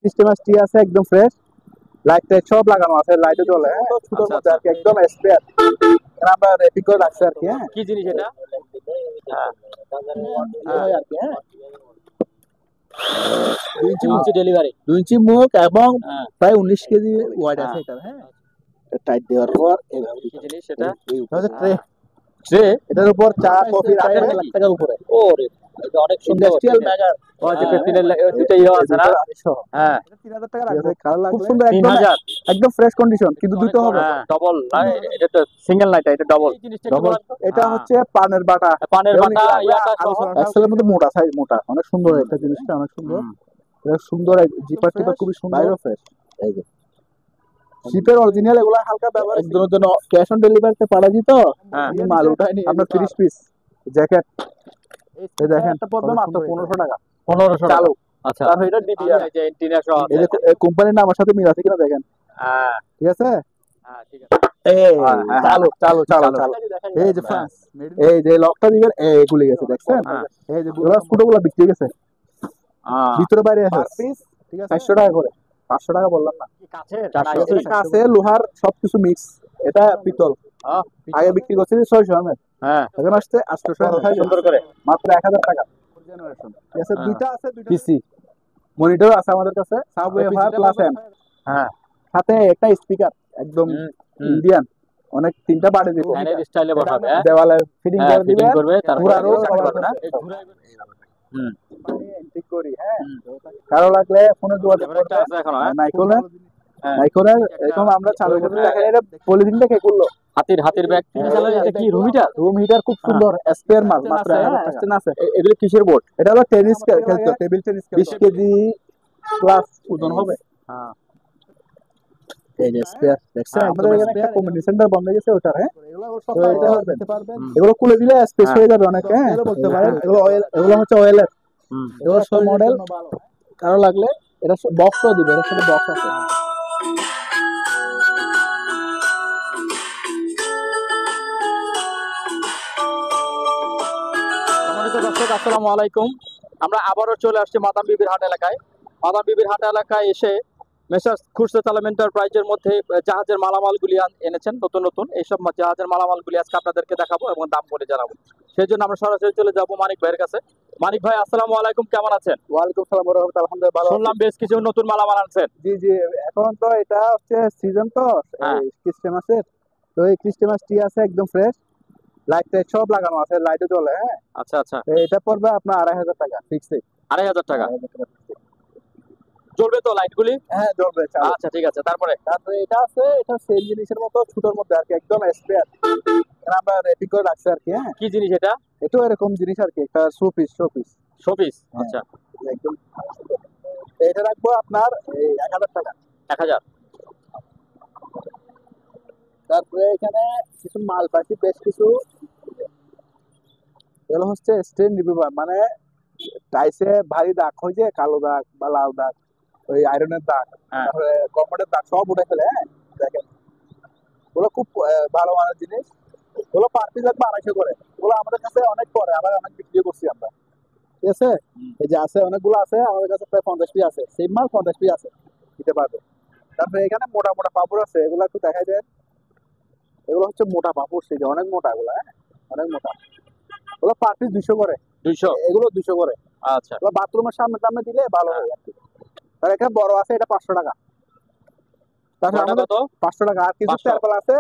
System টি আছে একদম fresh, light tight সব লাগানো আছে, লাইটও জ্বলে, হ্যাঁ ছোটোর মধ্যে আর কি, একদম স্পেয়ার আমরা রেডি করে রাখছি আর কি। হ্যাঁ কি জিনিস এটা? হ্যাঁ আর কি। হ্যাঁ 2 ইঞ্চি ডেলিভারি। 2 ইঞ্চি মুখ এবং হ্যাঁ প্রায় 19 কেজি ওয়েট আছে হ্যাঁ। এটা। হ্যাঁ টাইট দেওয়ার পর এইভাবে কি জিনিস সেটা? Tray, tray? এটার উপর চা কফি রাখে 1 লাখ টাকার উপরে। ওরে এটা অনেক সুন্দর। ইন্ডাস্ট্রিয়াল মেগার ও যেটা তিনের দুটো ইয়ে আছে না? হ্যাঁ 3000 টাকা রাখবো, খুব সুন্দর, একদম 3000। একদম ফ্রেশ কন্ডিশন, কিন্তু দুটো হবে। হ্যাঁ ডবল, এটা তো সিঙ্গেল না, এটা ডবল। ডবল। এটা হচ্ছে পানের বাটা, পানের বাটা ইয়াটা সহ আসলে মধ্যে মোটা সাইজ, মোটা অনেক সুন্দর এটা জিনিসটা, অনেক সুন্দর। এটা সুন্দর, জিপার টিপার খুবই সুন্দর, বাইরে ফ্রেশ। এই যে শিপের অরিজিনাল, এগুলা হালকা ব্যবহার একজনের জন্য ক্যাশ অন ডেলিভারিতে পাঠা দিত, কিন্তু মাল উঠায়নি আপনার 30 পিস জ্যাকেট। এই দেখেন এটা পড়বে মাত্র 1500 টাকা। 1500 চালু। আচ্ছা আর এটা ডিপিআর, এই যে এন্টিনা সহ এই যে কোম্পানির নাম আমার সাথে মিল আছে কিনা দেখেন। হ্যাঁ ঠিক আছে, হ্যাঁ ঠিক আছে। এই চালু চালু চালু চালু। এই যে ফ্রান্স, এই যে লকটা দিবেন, এই খুলে গেছে দেখছেন। এই যে ফুটোগুলো বিক্রি গেছে, ভিতরে বাইরে আছে। ঠিক আছে 500 টাকা করে, 500 টাকা বললাম না। কাছে লোহার সবকিছু মিক্স, এটা পিতল। আগে বিক্রি করছে 600 এমএল, হ্যাঁ এখন আসছে 800 সুন্দর করে মাত্র 1000 টাকা। জেনারেশন ঠিক আছে, দুইটা আছে, দুইটা পিসি মনিটর আছে আমাদের কাছে, সাবওয়েফার প্লাস এম। হ্যাঁ সাথে একটা স্পিকার একদম ইন্ডিয়ান, অনেক 3টা বাড়ি দিব, ফ্যানের স্টাইলে বসাবে। দেওয়ালে ফিটিং করে দিবে, করবে, তারপরে পুরারও চাকরি করবে না। এন্টিক করি। হ্যাঁ কারো লাগলে ফোনে যোগাযোগ করতে আছে এখন। নাইকনের, নাইকনের এরকম আমরা চালু করতে দেখেন। এটা পলিথিনটা কে করলো, হাতির ব্যাগ কিনে চালালে। এটা কি রুম হিটার? রুম হিটার খুব সুন্দর, স্পেয়ার মাল মাত্র 1000 টাকা আছে। এগুলো কিসের বোর্ড? এটা হলো টেনিস খেলতো, টেবিল টেনিস 20 কেজি প্লাস ওজন হবে। হ্যাঁ এই যে স্পেয়ার দেখছেন, আমাদের এখানে একটা কমিউনিটি সেন্টার বন্ধ হয়ে গেছে ওটা। হ্যাঁ তো এটা পারবেন, এগুলো খুলে দিলে স্পেস হয়ে যাবে অনেক। হ্যাঁ বলতে পারেন, এগুলো অয়েল, এগুলো হচ্ছে অয়েলের, এগুলো সব মডেল। কারো লাগলে এটা বক্সও দিবে, এর সাথে বক্স আছে। সম্মানিত দর্শক আসসালামু আলাইকুম। আমরা আবারও চলে আসছি মাদাম বিবির হাট এলাকায়। মাদাম বিবির হাট এলাকায় এসে মেসার্স খুরশেদ আলম এন্টারপ্রাইজের মধ্যে জাহাজের মালামালগুলি এনেছেন নতুন নতুন। এইসব জাহাজের মালামালগুলি আজকে আপনাদেরকে দেখাবো এবং দাম বলে জানাবো। সেই জন্য আমরা সরাসরি চলে যাব মানিক ভাইয়ের কাছে। মানিক ভাই আসসালামু আলাইকুম, কেমন আছেন? ওয়ালাইকুম সালাম ওয়া রাহমাতুল্লাহ, আলহামদুলিল্লাহ ভালো। শুনলাম বেশ কিছু নতুন মালামাল আনছেন। জি জি, এখন তো এটা হচ্ছে সিজন, তো ক্রিস্টমাসের, তো এই ক্রিস্টমাস টি আছে একদম ফ্রেশ, লাইট টাইট সব লাগানো আছে, লাইটও জ্বলে। হ্যাঁ আচ্ছা আচ্ছা, এটা পড়বে আপনার 2500 টাকা ফিক্সড। 2500 টাকা জ্বলবে তো লাইটগুলি? হ্যাঁ জ্বলবে। আচ্ছা ঠিক আছে, তারপরে এটা আছে, এটা সেম জিনিসের মতো ছোটর মধ্যে আর কি, একদম স্পেয়ার, আমরা রেডি করে রাখছি আর কি। হ্যাঁ কি জিনিস এটা? এটাও এরকম জিনিস আর কি, একটা শোপিস। শোপিস। আচ্ছা একদম। এটা রাখবো আপনার 1000 টাকা। 1000। তারপরে এখানে কিছু মাল পাচ্ছি, বেশ কিছু। এগুলো হচ্ছে স্টেন রিমুভার, মানে টাইসে ভারী দাগ হয় যে, কালো দাগ বা লাল দাগ, ওই আয়রনের দাগ, তারপরে কম্পোর্টের দাগ সব উঠে ফেলে। হ্যাঁ দেখেন, ওগুলো খুব ভালো মানের জিনিস। ওগুলো পার পিস লাগবে 250 করে। ওগুলো আমাদের কাছে অনেক পরে, আবার অনেক বিক্রি করছি আমরা। ঠিক আছে, এই যে আছে অনেকগুলো আছে আমাদের কাছে, প্রায় 50 পিস আছে, সেম মাল 50 পিস আছে, দিতে পারবে। তারপরে এখানে মোটা মোটা পাপড় আছে, এগুলো একটু দেখাই দেন। এগুলো হচ্ছে মোটা পাপড়, সেই যে অনেক মোটা, এগুলো হ্যাঁ অনেক মোটা। ওগুলো পার পিস 200 করে। 200? এগুলো 200 করে। আচ্ছা, ওগুলো বাথরুমের সামনে টামনে দিলে ভালো হয় আর কি। আর এখানে বড় আছে, এটা 500 টাকা। তারপরে আমাদের 500 টাকা। আর কিছু টারপাল আছে,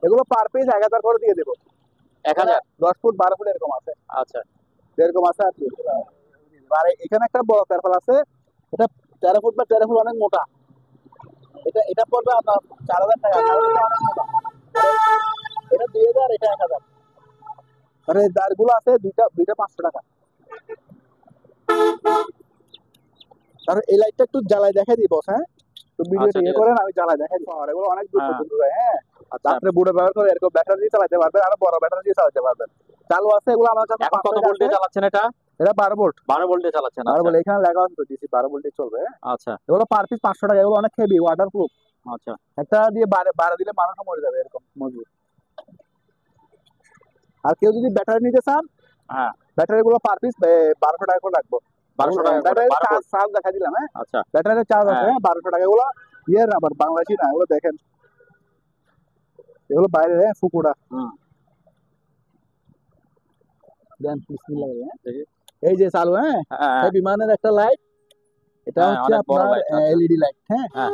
এগুলো পার পিস 1000 করে দিয়ে দেবো। 1000? 10 ফুট 12 ফুট এরকম আছে। আচ্ছা এরকম আছে আর কি। আর এখানে একটা বড় টারপাল আছে, এটা 13 ফুট বা 13 ফুট, অনেক মোটা। এটা পড়বে আপনার 4000 টাকা। অনেক মোটা, এটা 2000, এটা 1000। আর এই দাঁড়গুলো আছে দুইটা 500 টাকা। আর এই লাইটটা একটু জ্বালায় দেখাই দিই বস। হ্যাঁ তো ভিডিওটা ইয়ে করেন, আমি জ্বালায় দেখাই দিই। আর এগুলো অনেক দূর পর্যন্ত যায়। হ্যাঁ রাত্রে বুড়ো ব্যবহার করে, এরকম ব্যাটারি দিয়ে চালাতে পারবেন, আর বড় ব্যাটারি দিয়ে চালাতে পারবেন। চালু আছে এগুলো আমার কাছে। এখন কত ভোল্টে চালাচ্ছেন এটা? এটা 12 ভোল্ট। 12 ভোল্টে চালাচ্ছেন? 12 ভোল্ট, এখানে লেখা আছে ডিসি 12 ভোল্টে চলবে। আচ্ছা, এগুলো পার পিস 500 টাকা। এগুলো অনেক হেভি, ওয়াটারপ্রুফ। আচ্ছা, একটা দিয়ে বারে দিলে মানুষ মরে যাবে, এরকম মজবুত। আর কেউ যদি ব্যাটারি নিতে চান, হ্যাঁ ব্যাটারি গুলো পার পিস 1200 টাকা করে রাখবো। 1200 টাকা করে, ব্যাটারি 12 ভোল্ট। চার্জ দেখা দিলাম, হ্যাঁ আচ্ছা ব্যাটারি চার্জ আছে হ্যাঁ 1200 টাকা। এগুলো ইয়ের আবার বাংলাদেশি না, এগুলো দেখেন এগুলো বাইরে ফুকুরা হুম দেন বিসমিল্লাহ বলে, হ্যাঁ। দেখি। এই যে চালু, হ্যাঁ হ্যাঁ এই বিমানের একটা লাইট, এটা হ্যাঁ হচ্ছে অনেক বড় আপনার লাইট। আচ্ছা এলইডি লাইট, হ্যাঁ হ্যাঁ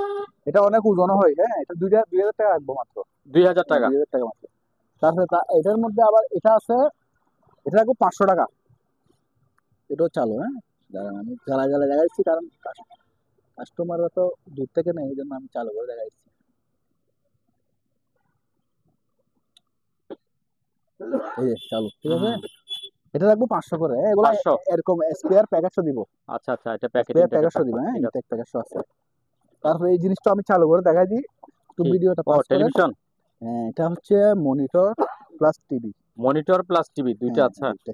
এটা অনেক ওজন হয়, হ্যাঁ এটা 2000 টাকা রাখবো মাত্র, 2000 টাকা। 2000 টাকা মাত্র। তারপরে এটার মধ্যে আবার এটা আছে, এটা রাখবো 500 টাকা, এটাও চালু, হ্যাঁ দাঁড়ান আমি জ্বালা জ্বালা দেখাচ্ছি, কারণ কাস্টমাররা তো দূর থেকে নেই, এই জন্য আমি চালু করে দেখাচ্ছি। এই যে চালু, ঠিক আছে। হুম এটা রাখবো 500 করে, হ্যাঁ, এগুলো 500। এরকম স্পেয়ার প্যাকেটও দিব, আচ্ছা আচ্ছা, এটা প্যাকেটিং স্পেয়ার থেকে প্যাকেটও দিব, থাকবে, হ্যাঁ ঠিক আছে। ইনটেক প্যাকেটও আছে। তারপরে এই জিনিসটা আমি চালু করে দেখাই দিই, একটু কি? ভিডিওটা ও পাস করেন। টেলিভিশন, হ্যাঁ এটা হচ্ছে monitor plus TV, monitor plus TV দুইটা। হ্যাঁ আচ্ছা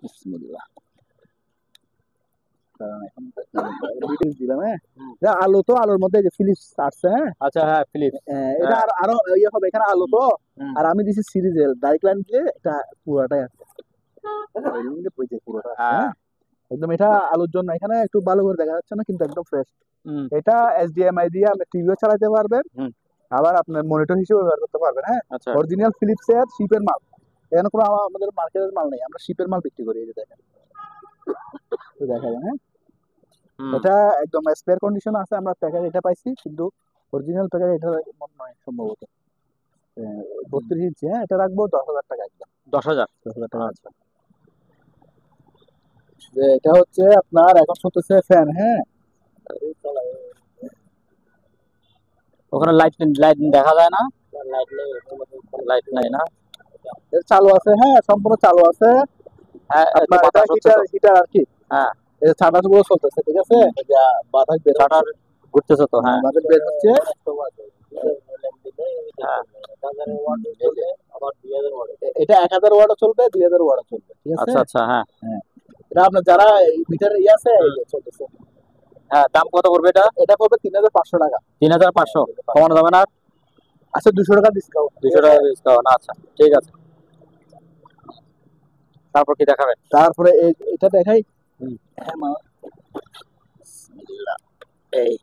বিসমিল্লাহ, কারণ এখন ডিটেইলস দিলাম, হ্যাঁ হুম। এটা আলো, তো আলোর মধ্যে যে ফিলিপস আসছে, হ্যাঁ আচ্ছা হ্যাঁ ফিলিপস। এটা হ্যাঁ আরো ইয়ে হবে, এখানে আলো তো, হুম আর আমি দিছি সিরিজের ডাইরেক্ট লাইন দিয়ে, এটা পুরোটাই আছে, এই রুমে পড়ছে পুরোটা আছে, হ্যাঁ হ্যাঁ একদম এটা আলোর জন্য, এখানে একটু ভালো করে দেখা যাচ্ছে না, কিন্তু একদম ফ্রেশ। হুম এটা এইচডিএমআই দিয়ে আপনি টিভিও চালাতে পারবেন, হুম আবার আপনার মনিটর হিসেবে ব্যবহার করতে পারবেন, হ্যাঁ আচ্ছা অরিজিনাল ফিলিপস এর শিপের মাল, এখানে কোনো আমাদের মার্কেটের মাল নেই, আমরা শিপের মাল বিক্রি করি, এই যে দেখেন, তো দেখা যায়, হ্যাঁ হুম এটা একদম স্পেয়ার কন্ডিশন আছে, আমরা প্যাকেট এটা পাইছি, কিন্তু অরিজিনাল প্যাকেট এটা মনে নয় সম্ভবত। 32 ইঞ্চি, হ্যাঁ এটা রাখবো 10,000 টাকা একদম, 10,000। 10,000 টাকা। আচ্ছা যে এটা হচ্ছে আপনার এখন চলতেছে ফ্যান, হ্যাঁ ওখানে লাইট লাইট দেখা যায় না? লাইট নাই না? এটা চালু আছে, হ্যাঁ সম্পূর্ণ চালু আছে, হ্যাঁ এই যে আপনার এটা বাতাস হচ্ছে হিটার তো। হিটার আর কি, হ্যাঁ এই ছাটাস গুলো চলতেছে, ঠিক আছে, এই যে বাতাস বের শাটার হচ্ছে, ঘুরতেছে তো। হ্যাঁ বাতাস বের হচ্ছে, হ্যাঁ এটা 1000 ওয়াটও চলবে, 2000 ওয়াটও চলবে, ঠিক আছে। আচ্ছা আচ্ছা হ্যাঁ হ্যাঁ এটা আপনার যারা মিটার ইয়ে আছে, এই যে চলতেছে, হ্যাঁ। দাম কত পড়বে এটা? এটা পড়বে 3500 টাকা। 3500। কমানো যাবে না? আচ্ছা 200 টাকা ডিসকাউন্ট, 200 টাকা ডিসকাউন্ট। আচ্ছা ঠিক আছে। তারপর কি দেখাবেন? তারপরে এটা দেখাই, হুম। হ্যাঁ মা বিসমিল্লাহ। এই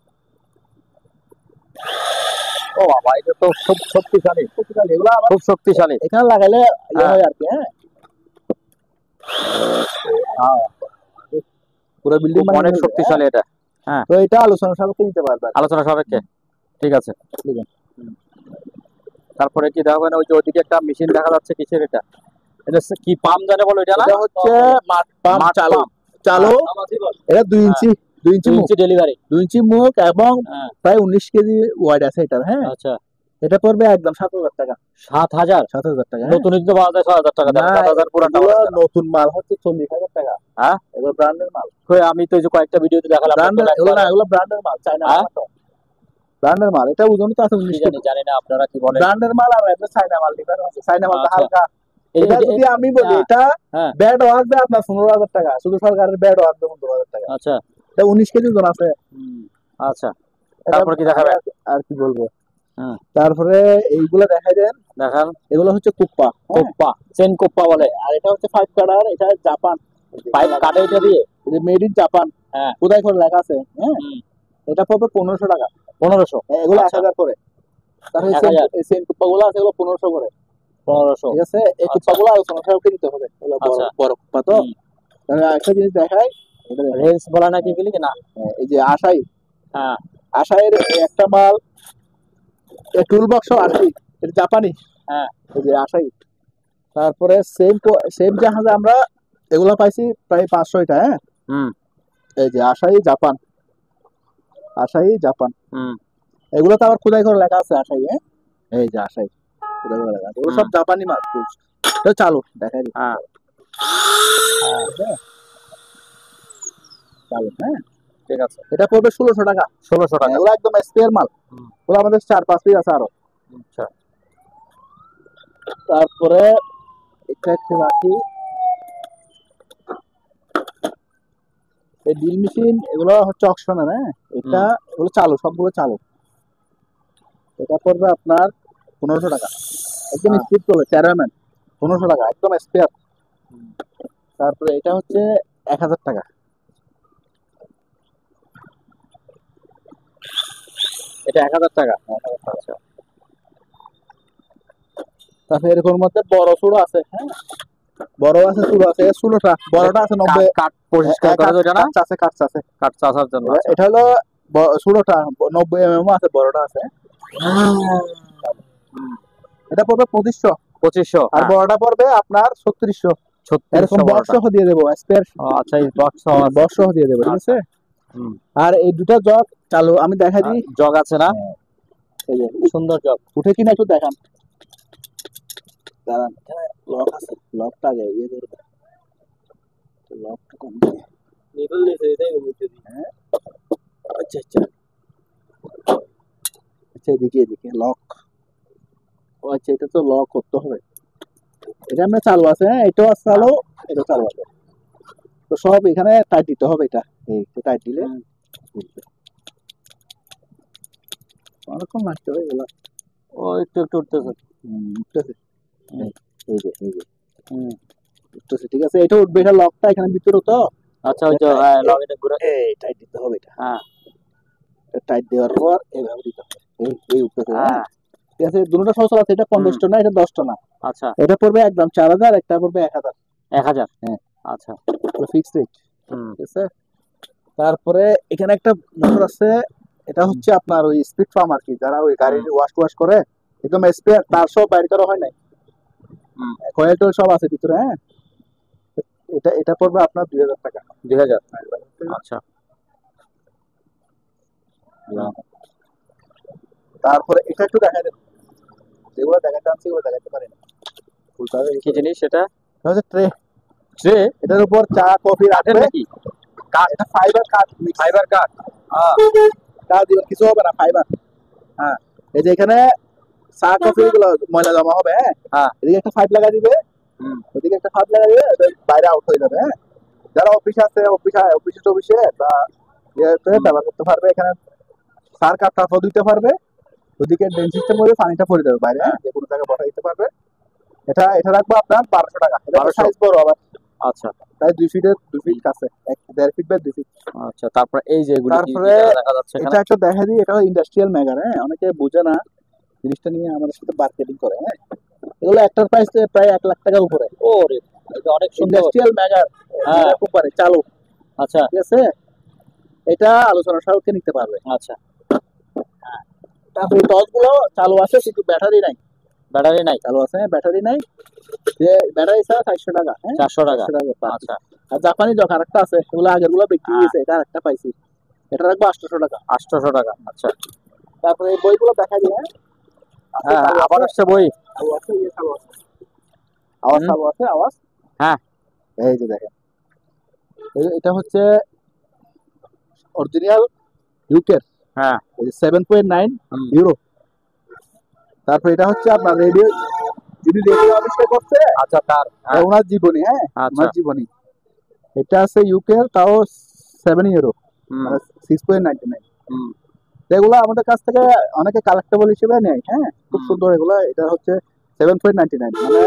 ও বাবা, এটা তো খুব শক্তিশালী, শক্তিশালী, এগুলো আবার খুব শক্তিশালী। এখানে লাগাইলে ইয়ে হ্যাঁ হয় আর কি, হ্যাঁ পুরো বিল্ডিং খুব অনেক শক্তিশালী এটা। হ্যাঁ তো এটা আলোচনা সাপেক্ষে নিতে পারবে, আলোচনা সাপেক্ষে, ঠিক আছে। ঠিক আছে। তারপরে কি দেখাবেন? ওই যে ওইদিকে একটা মেশিন দেখা যাচ্ছে, কিসের এটা? এটা কি পাম্প জানে বলো, এটা না? এটা হচ্ছে মাঠ পাম্প, মাঠ চালু পাম্প। চালু, এটা 2 হ্যাঁ ইঞ্চি 2 ইঞ্চি 2 মুখ, ইঞ্চি ডেলিভারি। 2 ইঞ্চি মুখ এবং হ্যাঁ প্রায় 19 কেজি ওয়েট আছে এটা, হ্যাঁ আচ্ছা এটা পড়বে একদম 7,000 টাকা, 7,000। 7,000 টাকা, হ্যাঁ নতুন তো পাওয়া যায় 6,000 টাকা দেন, না 7,000 পুরাটা এগুলো পাওয়া যায় না। নতুন মাল হচ্ছে 40,000 টাকা, হ্যাঁ এগুলো ব্র্যান্ডের মাল, কই আমি তো ওই যে কয়েকটা ভিডিওতে দেখালাম ব্র্যান্ডের নতুন এগুলো না, একবারে। এগুলো ব্র্যান্ডের মাল, চায়না হ্যাঁ মাল তো, ব্র্যান্ডের মাল, এটা ওজন তো আছে কি 19 জানি কেজি, জানি না, আপনারা কি বলেন? ব্র্যান্ডের মাল আর এটা চায়না মাল, ডিফারেন্স আছে, চায়না মাল তো আচ্ছা হালকা। এই এটা যে যদি আমি বলি, হ্যাঁ এটা হ্যাঁ ব্যাড আসবে আপনার 15,000 টাকা, শুধু সরকারের ব্যাড আসবে 15,000 টাকা, আচ্ছা এটা 19 কেজি ওজন আছে। আচ্ছা। এটা তারপরে কি দেখাবেন? আর কি বলবো, হুম তারপরে এইগুলো দেখাই দেন, দেখান। এগুলো হচ্ছে কুপ্পা, হ্যাঁ কোপ্পা, চেন কোপ্পা বলে। আর এটা হচ্ছে 5 কাটার, এটা জাপান, পাইপ কাটে এটা দিয়ে। মেড ইন জাপান, হ্যাঁ কোথায় করে লেখা আছে, হ্যাঁ হুম এটা পড়বে 1500 টাকা, 1500। হ্যাঁ, এগুলো আচ্ছা 1000 করে, তারপরে 1000। এই সেম কুপ্পা গুলো আছে, এগুলো 1500 করে, 1500। ঠিক আছে। এই আচ্ছা কুপ্পা গুলো আলোচনা সাপেক্ষে নিতে হবে, এগুলো বড় আচ্ছা বড় কুপ্পা তো। হুম। তাহলে একটা জিনিস দেখাই, এটা দেখেন, রেঞ্জ বলা নাকি গেলি কি না? এই যে আশাই, হ্যাঁ আশাইয়ের একটা মাল, টুল বক্স আসি, এটা জাপানি, হ্যাঁ এই যে আশাই। তারপরে সেম সেম জাহাজে আমরা এগুলো পাইছি প্রায় 500টা, হ্যাঁ হুম এই যে আশাই জাপান, আশাই জাপান, হুম এগুলো তো আবার খোদাই করে লেখা আছে আশাই, হ্যাঁ এই যে আশাই খোদাই করে লেখা আছে, এগুলো সব হুম জাপানি মাল tools। তো চালু দেখাই দিই, হ্যাঁ হ্যাঁ, চালু, হ্যাঁ ঠিক আছে। এটা পড়বে 1600 টাকা, 1600 টাকা। এগুলো একদম স্পেয়ার মাল, হুম, ওগুলো আমাদের 4-5 পিস আছে আরো। আচ্ছা তারপরে এটা একটু রাখি, এই ড্রিল মেশিন এগুলো হচ্ছে অকশনের, হ্যাঁ এটা এগুলো চালু, সবগুলো চালু, এটা পড়বে আপনার 1500 টাকা, একদম হ্যাঁ স্পিড চলে 13 mm, 1500 টাকা একদম স্পেয়ার। হুম, তারপরে এটা হচ্ছে 1000 টাকা, এটা 1000 টাকা। আচ্ছা তারপরে এরকম মধ্যে বড় চুড়ো আছে, হ্যাঁ বড় আছে চুড়ো আছে, চুড়োটা বড়টা আছে 90। কাঠ পরিষ্কার করে তো এটা না? কাঠ আছে কাঠ চাষার জন্য। আচ্ছা। এটা হলো চুড়োটা 90 আছে, বড়টা আছে। এটা পড়বে 2500, 2500। আর বড়টা পড়বে আপনার 3600। এরকম 3600 বক্স সহ দিয়ে দেবো, স্পেয়ার আচ্ছা এই বক্স বক্স সহ দিয়ে দেবো, ঠিক আছে। আর এই দুটো জগ চালু আমি দেখাই দিই। জগ আছে না? এই যে সুন্দর জগ, উঠে কিনা একটু দেখান, দাঁড়ান এখানে লক আছে, লকটা আগে ইয়ে করবে, লকটা কম দিয়ে নিকল নিচে এটাই উঠে দিই। হ্যাঁ আচ্ছা আচ্ছা আচ্ছা, এদিকে লক। ও আচ্ছা, এটা তো লক করতে হবে। এটা আমরা চালু আছে, হ্যাঁ এটাও আছে চালু, এটা চালু আছে। তো সব এখানে টাইট দিতে হবে, এটা এই টাইট দিলে উঠবে। অনেকক্ষণ লাগতে হবে এগুলা। ও একটু একটু উঠতেছে। উঠতেছে, এই যে উঠতেছে, ঠিক আছে। এটা উঠবে, এটা লকটা এখানে ভিতরে তো। আচ্ছা ওই যে লক এটা ঘুরে এই টাইট দিতে হবে এটা। হ্যাঁ টাইট দেওয়ার পর এইভাবে দিতে হবে, এই উঠতেছে। হ্যাঁ ঠিক আছে, দুটোটা সচল আছে, এটা 50টা না, এটা 10টা না। আচ্ছা এটা পড়বে একদম 4000, একটা পড়বে 1000। 1000। হ্যাঁ আচ্ছা ফিক্সড রেট, ঠিক আছে। তারপরে এখানে একটা মোটর আছে, এটা হচ্ছে আপনার ওই স্পিড ফার্ম আর কি, যারা ওই গাড়ি ওয়াশ করে একদম স্পেয়ার, তার সব বাইরে করা হয় নাই, কয়েল টয়েল সব আছে ভিতরে। হ্যাঁ এটা পড়বে আপনার 2000 টাকা। 2000। আচ্ছা তারপরে এটা একটু দেখা যাবে, যেগুলো দেখাতে আনছি ওগুলো দেখাতে পারি না। কি জিনিস এটা? এটা হচ্ছে ট্রে। ট্রে? এটার উপর চা কফি রাখবে নাকি? কাঠ, এটা ফাইবার কাঠ, ফাইবার কাঠ। কাঠ দিলে কিছু হবে না, ফাইবার। হ্যাঁ এই যে এখানে চা কফি গুলো ময়লা জমা হবে, হ্যাঁ এদিকে একটা পাইপ লাগা দিবে, ওদিকে একটা পাইপ লাগা দিবে, বাইরে আউট হয়ে যাবে। হ্যাঁ যারা অফিস আছে, অফিসে বা ইয়েতে ব্যবহার করতে পারবে, এখানে সার কাপ টাপও দিতে পারবে, ওদিকে ড্রেন সিস্টেম করে পানিটা পড়ে যাবে বাইরে, যে কোনো জায়গায় বসা দিতে পারবে। এটা রাখবো আপনার 1200 টাকা। এটা সাইজ বড় আবার। আচ্ছা প্রায় 2 ফিট কাছে, 1.5 ফিট বাই 2 ফিট। আচ্ছা তারপর এই যে এগুলো তারপরে দেখা যাচ্ছে এটা একটা দেখা দিই, এটা ইন্ডাস্ট্রিয়াল মেগার। হ্যাঁ অনেকে বোঝে না জিনিসটা নিয়ে, আমাদের সাথে মার্কেটিং করে। হ্যাঁ এগুলো একটার প্রাইস প্রায় 1 লাখ টাকার উপরে। ওরে এটা অনেক সুন্দর ইন্ডাস্ট্রিয়াল মেগার, হ্যাঁ কোম্পানি চালু। আচ্ছা ঠিক আছে, এটা আলোচনা সাপেক্ষে নিতে পারবে। আচ্ছা তারপরে টর্চ গুলো চালু আছে, কিন্তু ব্যাটারি নাই। ব্যাটারি নাই? চালু আছে, ব্যাটারি নাই, যে ব্যাটারি ছাড়া 400 টাকা। হ্যাঁ 400 টাকা। আচ্ছা আর জাপানি জগ আরেকটা আছে, এগুলো আগের গুলো বিক্রি হয়েছে, এটা আরেকটা পাইছি, এটা রাখবো 800 টাকা। 800 টাকা। আচ্ছা তারপরে এই বইগুলো দেখা যায়। হ্যাঁ আবার আসছে বই। আওয়াজ চালু আছে, আওয়াজ। হ্যাঁ এই যে দেখেন, এটা হচ্ছে অরিজিনাল ইউকে, হ্যাঁ 7.9 ইউরো। তারপর এটা হচ্ছে আপনার রেডিও, যিনি রেডিও আবিষ্কার করছে, আচ্ছা তার ওনার জীবনী। হ্যাঁ ওনার জীবনী। এটা আছে ইউকে, তাও 7 ইউরো, মানে 6.99। এগুলো আমাদের কাছ থেকে অনেকে কালেক্টেবল হিসেবে নেয়। হ্যাঁ খুব সুন্দর এগুলো। এটা হচ্ছে 7.99, মানে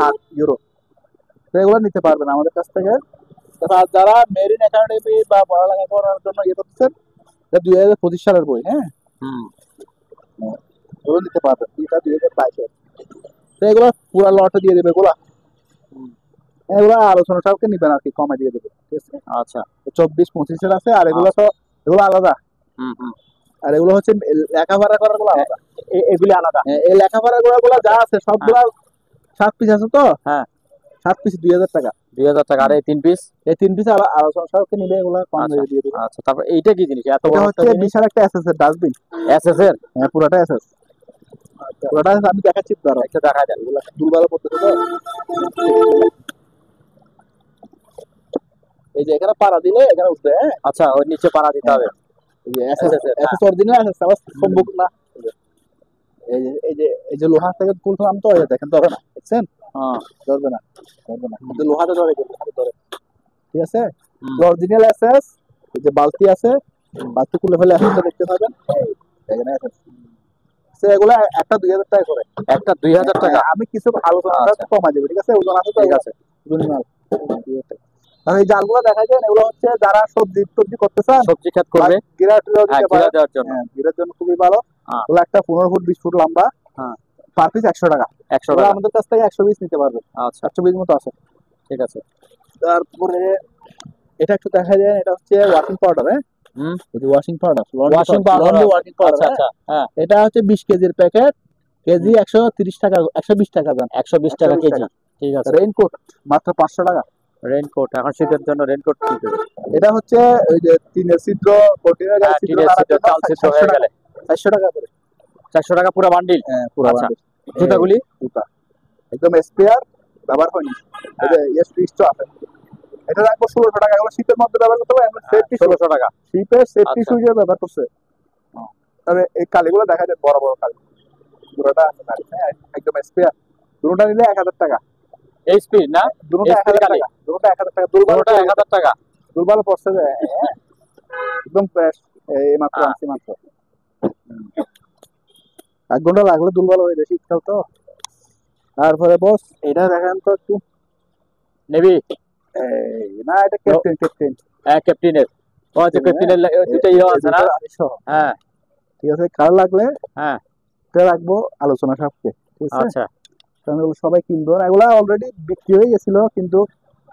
8 ইউরো। তো এগুলো নিতে পারবেন আমাদের কাছ থেকে। আর যারা মেরিন একাডেমি বা পড়ালেখা করার জন্য ইয়ে করতেছেন, এটা 2025 সালের বই। হ্যাঁ এগুলো নিতে পারবেন, এটা 2022। তো এগুলো পুরো লটে দিয়ে দেবে এগুলা, এগুলো আলোচনা সাপেক্ষে নিবেন আর কি, কমে দিয়ে দেবে। ঠিক আছে আচ্ছা 24-25 আছে, আর এগুলো তো এগুলো আলাদা। আর এগুলো হচ্ছে লেখাপড়া করার গুলো আলাদা, এগুলি আলাদা। এই লেখাপড়া গুলো যা আছে সবগুলা 7 পিস আছে তো। হ্যাঁ 7 পিস 2000 টাকা। 2000 টাকা। আর এই 3 পিস? এই 3 পিস আলোচনা সাপেক্ষে নিলে এগুলো কম দিয়ে দিবে। আচ্ছা তারপর এইটা কি জিনিস? এত বড় হচ্ছে বিশাল একটা এসএস এর ডাস্টবিন। এসএস এর? হ্যাঁ পুরোটা এসএস। পুরোটা আমি দেখাচ্ছি, দাঁড়াও একটা দেখা যায়। এগুলো দুলবালা করতেছে তো। এই যে এখানে পাড়া দিলে এখানে উঠবে। হ্যাঁ আচ্ছা ওই নিচে পাড়া দিতে হবে। এই যে এসএস অরিজিনাল এসএস, আবার সম্ভব না। এই যে লোহা থেকে তুললাম তো, দেখেন ধরে না, দেখছেন? হ্যাঁ ধরবে না, কিন্তু লোহাতে ধরে, ঠিক আছে। Original SS. এই যে বালতি আছে, বালতি খুলে ফেলে এসএসটা দেখতে পাবেন। এখানে এসএস এগুলো একটা 2000 টাকা করে। একটা 2000 টাকা? আমি কিছু আলোচনা কমা দেবো, ঠিক আছে। ওজন আছে তো? ঠিক আছে। ওজন মাল আর এই জালগুলো দেখা যায় এগুলো হচ্ছে যারা সবজি টবজি করতে চান, সবজি ক্ষেত করবে, গিরা টিরা হ্যাঁ দিতে ঘিরা পারেন। দেওয়ার জন্য। হ্যাঁ, গিরার জন্য খুবই ভালো। হ্যাঁ। ওগুলো একটা 15 ফুট 20 ফুট লম্বা, হ্যাঁ। পার পিস 100 টাকা। 100 ওরা টাকা। আমাদের কাছ থেকে 120 নিতে পারবে, আচ্ছা 120 মতো আছে। ঠিক আছে। তারপরে এটা একটু দেখা যায়, এটা হচ্ছে ওয়াশিং পাউডার। হ্যাঁ, হুম, এই যে washing powder, washing powder. Laundry washing powder. আচ্ছা আচ্ছা, হ্যাঁ এটা হচ্ছে 20 কেজির প্যাকেট, কেজি 130 টাকা, 120 টাকা দাম। 120 টাকা 120 কেজি। টাকা। ঠিক আছে। রেইনকোট মাত্র 500 টাকা। রেইনকোট, এখন শীতের জন্য রেইনকোট কি দেবে? এটা হচ্ছে ওই যে টিনের ছিদ্র, কন্টিনিউয়াস হ্যাঁ, ছিদ্র টিনের লাগার ছিদ্র, জন্য চাল ছিদ্র 400 হয়ে টাকা, গেলে 400 টাকা করে। 400 টাকা পুরো বান্ডিল। হ্যাঁ, পুরো আচ্ছা, বান্ডিল। জুতাগুলি? জুতা একদম স্পেয়ার, ব্যবহার হয়নি। এই যে এসপি স্টো আছে, এটা রাখবো 1600 টাকা। এগুলো শীতের মধ্যে ব্যবহার করতে হবে, সেফটি 1600 টাকা। শীতের সেফটি আচ্ছা। শু হিসেবে ব্যবহার করছে। তবে এই কালিগুলো দেখা যায় বড় বড় কালি, পুরোটা আছে কালি। হ্যাঁ, একদম স্পেয়ার। দুটোটা নিলে 1000 টাকা। এইচপি না? দুটোটা HP 1000 কালি? টাকা, দুটোটা 1000 টাকা। দুর্বল পুরোটা 1000 টাকা। দুর্বল পড়ছে যে, হ্যাঁ, একদম ফ্রেশ। এই মাত্র হ্যাঁ। আনছি মাত্র। 1 ঘন্টা লাগলে দুর্বল হয়ে যায়, শীতকাল তো। তারপরে বস এটা দেখেন তো একটু। নেবি? না, এটা ক্যাপ্টেন, ক্যাপ্টেন। হ্যাঁ, ক্যাপ্টেনের। ও আচ্ছা, ক্যাপ্টেনের দুটো ইয়ে আছে না? হ্যাঁ ঠিক আছে, কার লাগলে হ্যাঁ। এটা রাখবো আলোচনা সাপেক্ষে, ঠিক আছে? আচ্ছা কারণ এগুলো সবাই কিনবো না, এগুলা অলরেডি বিক্রি হয়ে গেছিল, কিন্তু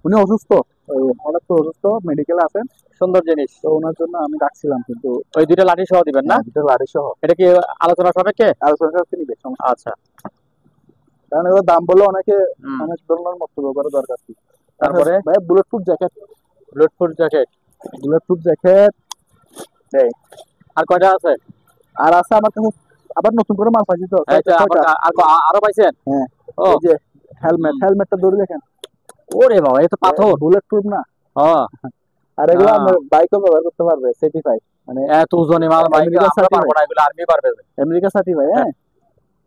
উনি অসুস্থ, ওই হঠাৎ করে অসুস্থ, মেডিকেলে আছেন, সুন্দর জিনিস। তো ওনার জন্য আমি রাখছিলাম, কিন্তু ওই দুটো লাঠি সহ দিবেন না? দুটো লাড়ি সহ এটা কি আলোচনা সাপেক্ষে? আলোচনা সাপেক্ষে নিবে, সমস্যা নেই। আচ্ছা। কারণ এগুলো দাম বলে অনেকে হুম। অনেক ধরনের মন্তব্য করে, দরকার কি। তারপরে ভাই bulletproof jacket, bluetooth jacket. Bulletproof jacket. আর কয়টা আছে? আর আছে আমার কাছে, আবার নতুন করে মাল পাইছি তো, এইটা আবার আরো পাইছেন? হ্যাঁ। ও এই যে হেলমেটটা ধরে দেখেন, ওরে বাবা, এ তো পাথর। বুলেট প্রুফ না। হ্যাঁ। আর এগুলো না। আপনার বাইকও ব্যবহার করতে পারবে, সার্টিফাইড, মানে এত ওজনে মাল বাইক আমেরিকা আমরা পারবো না, এগুলো আর্মি পারবে। America certified. হ্যাঁ,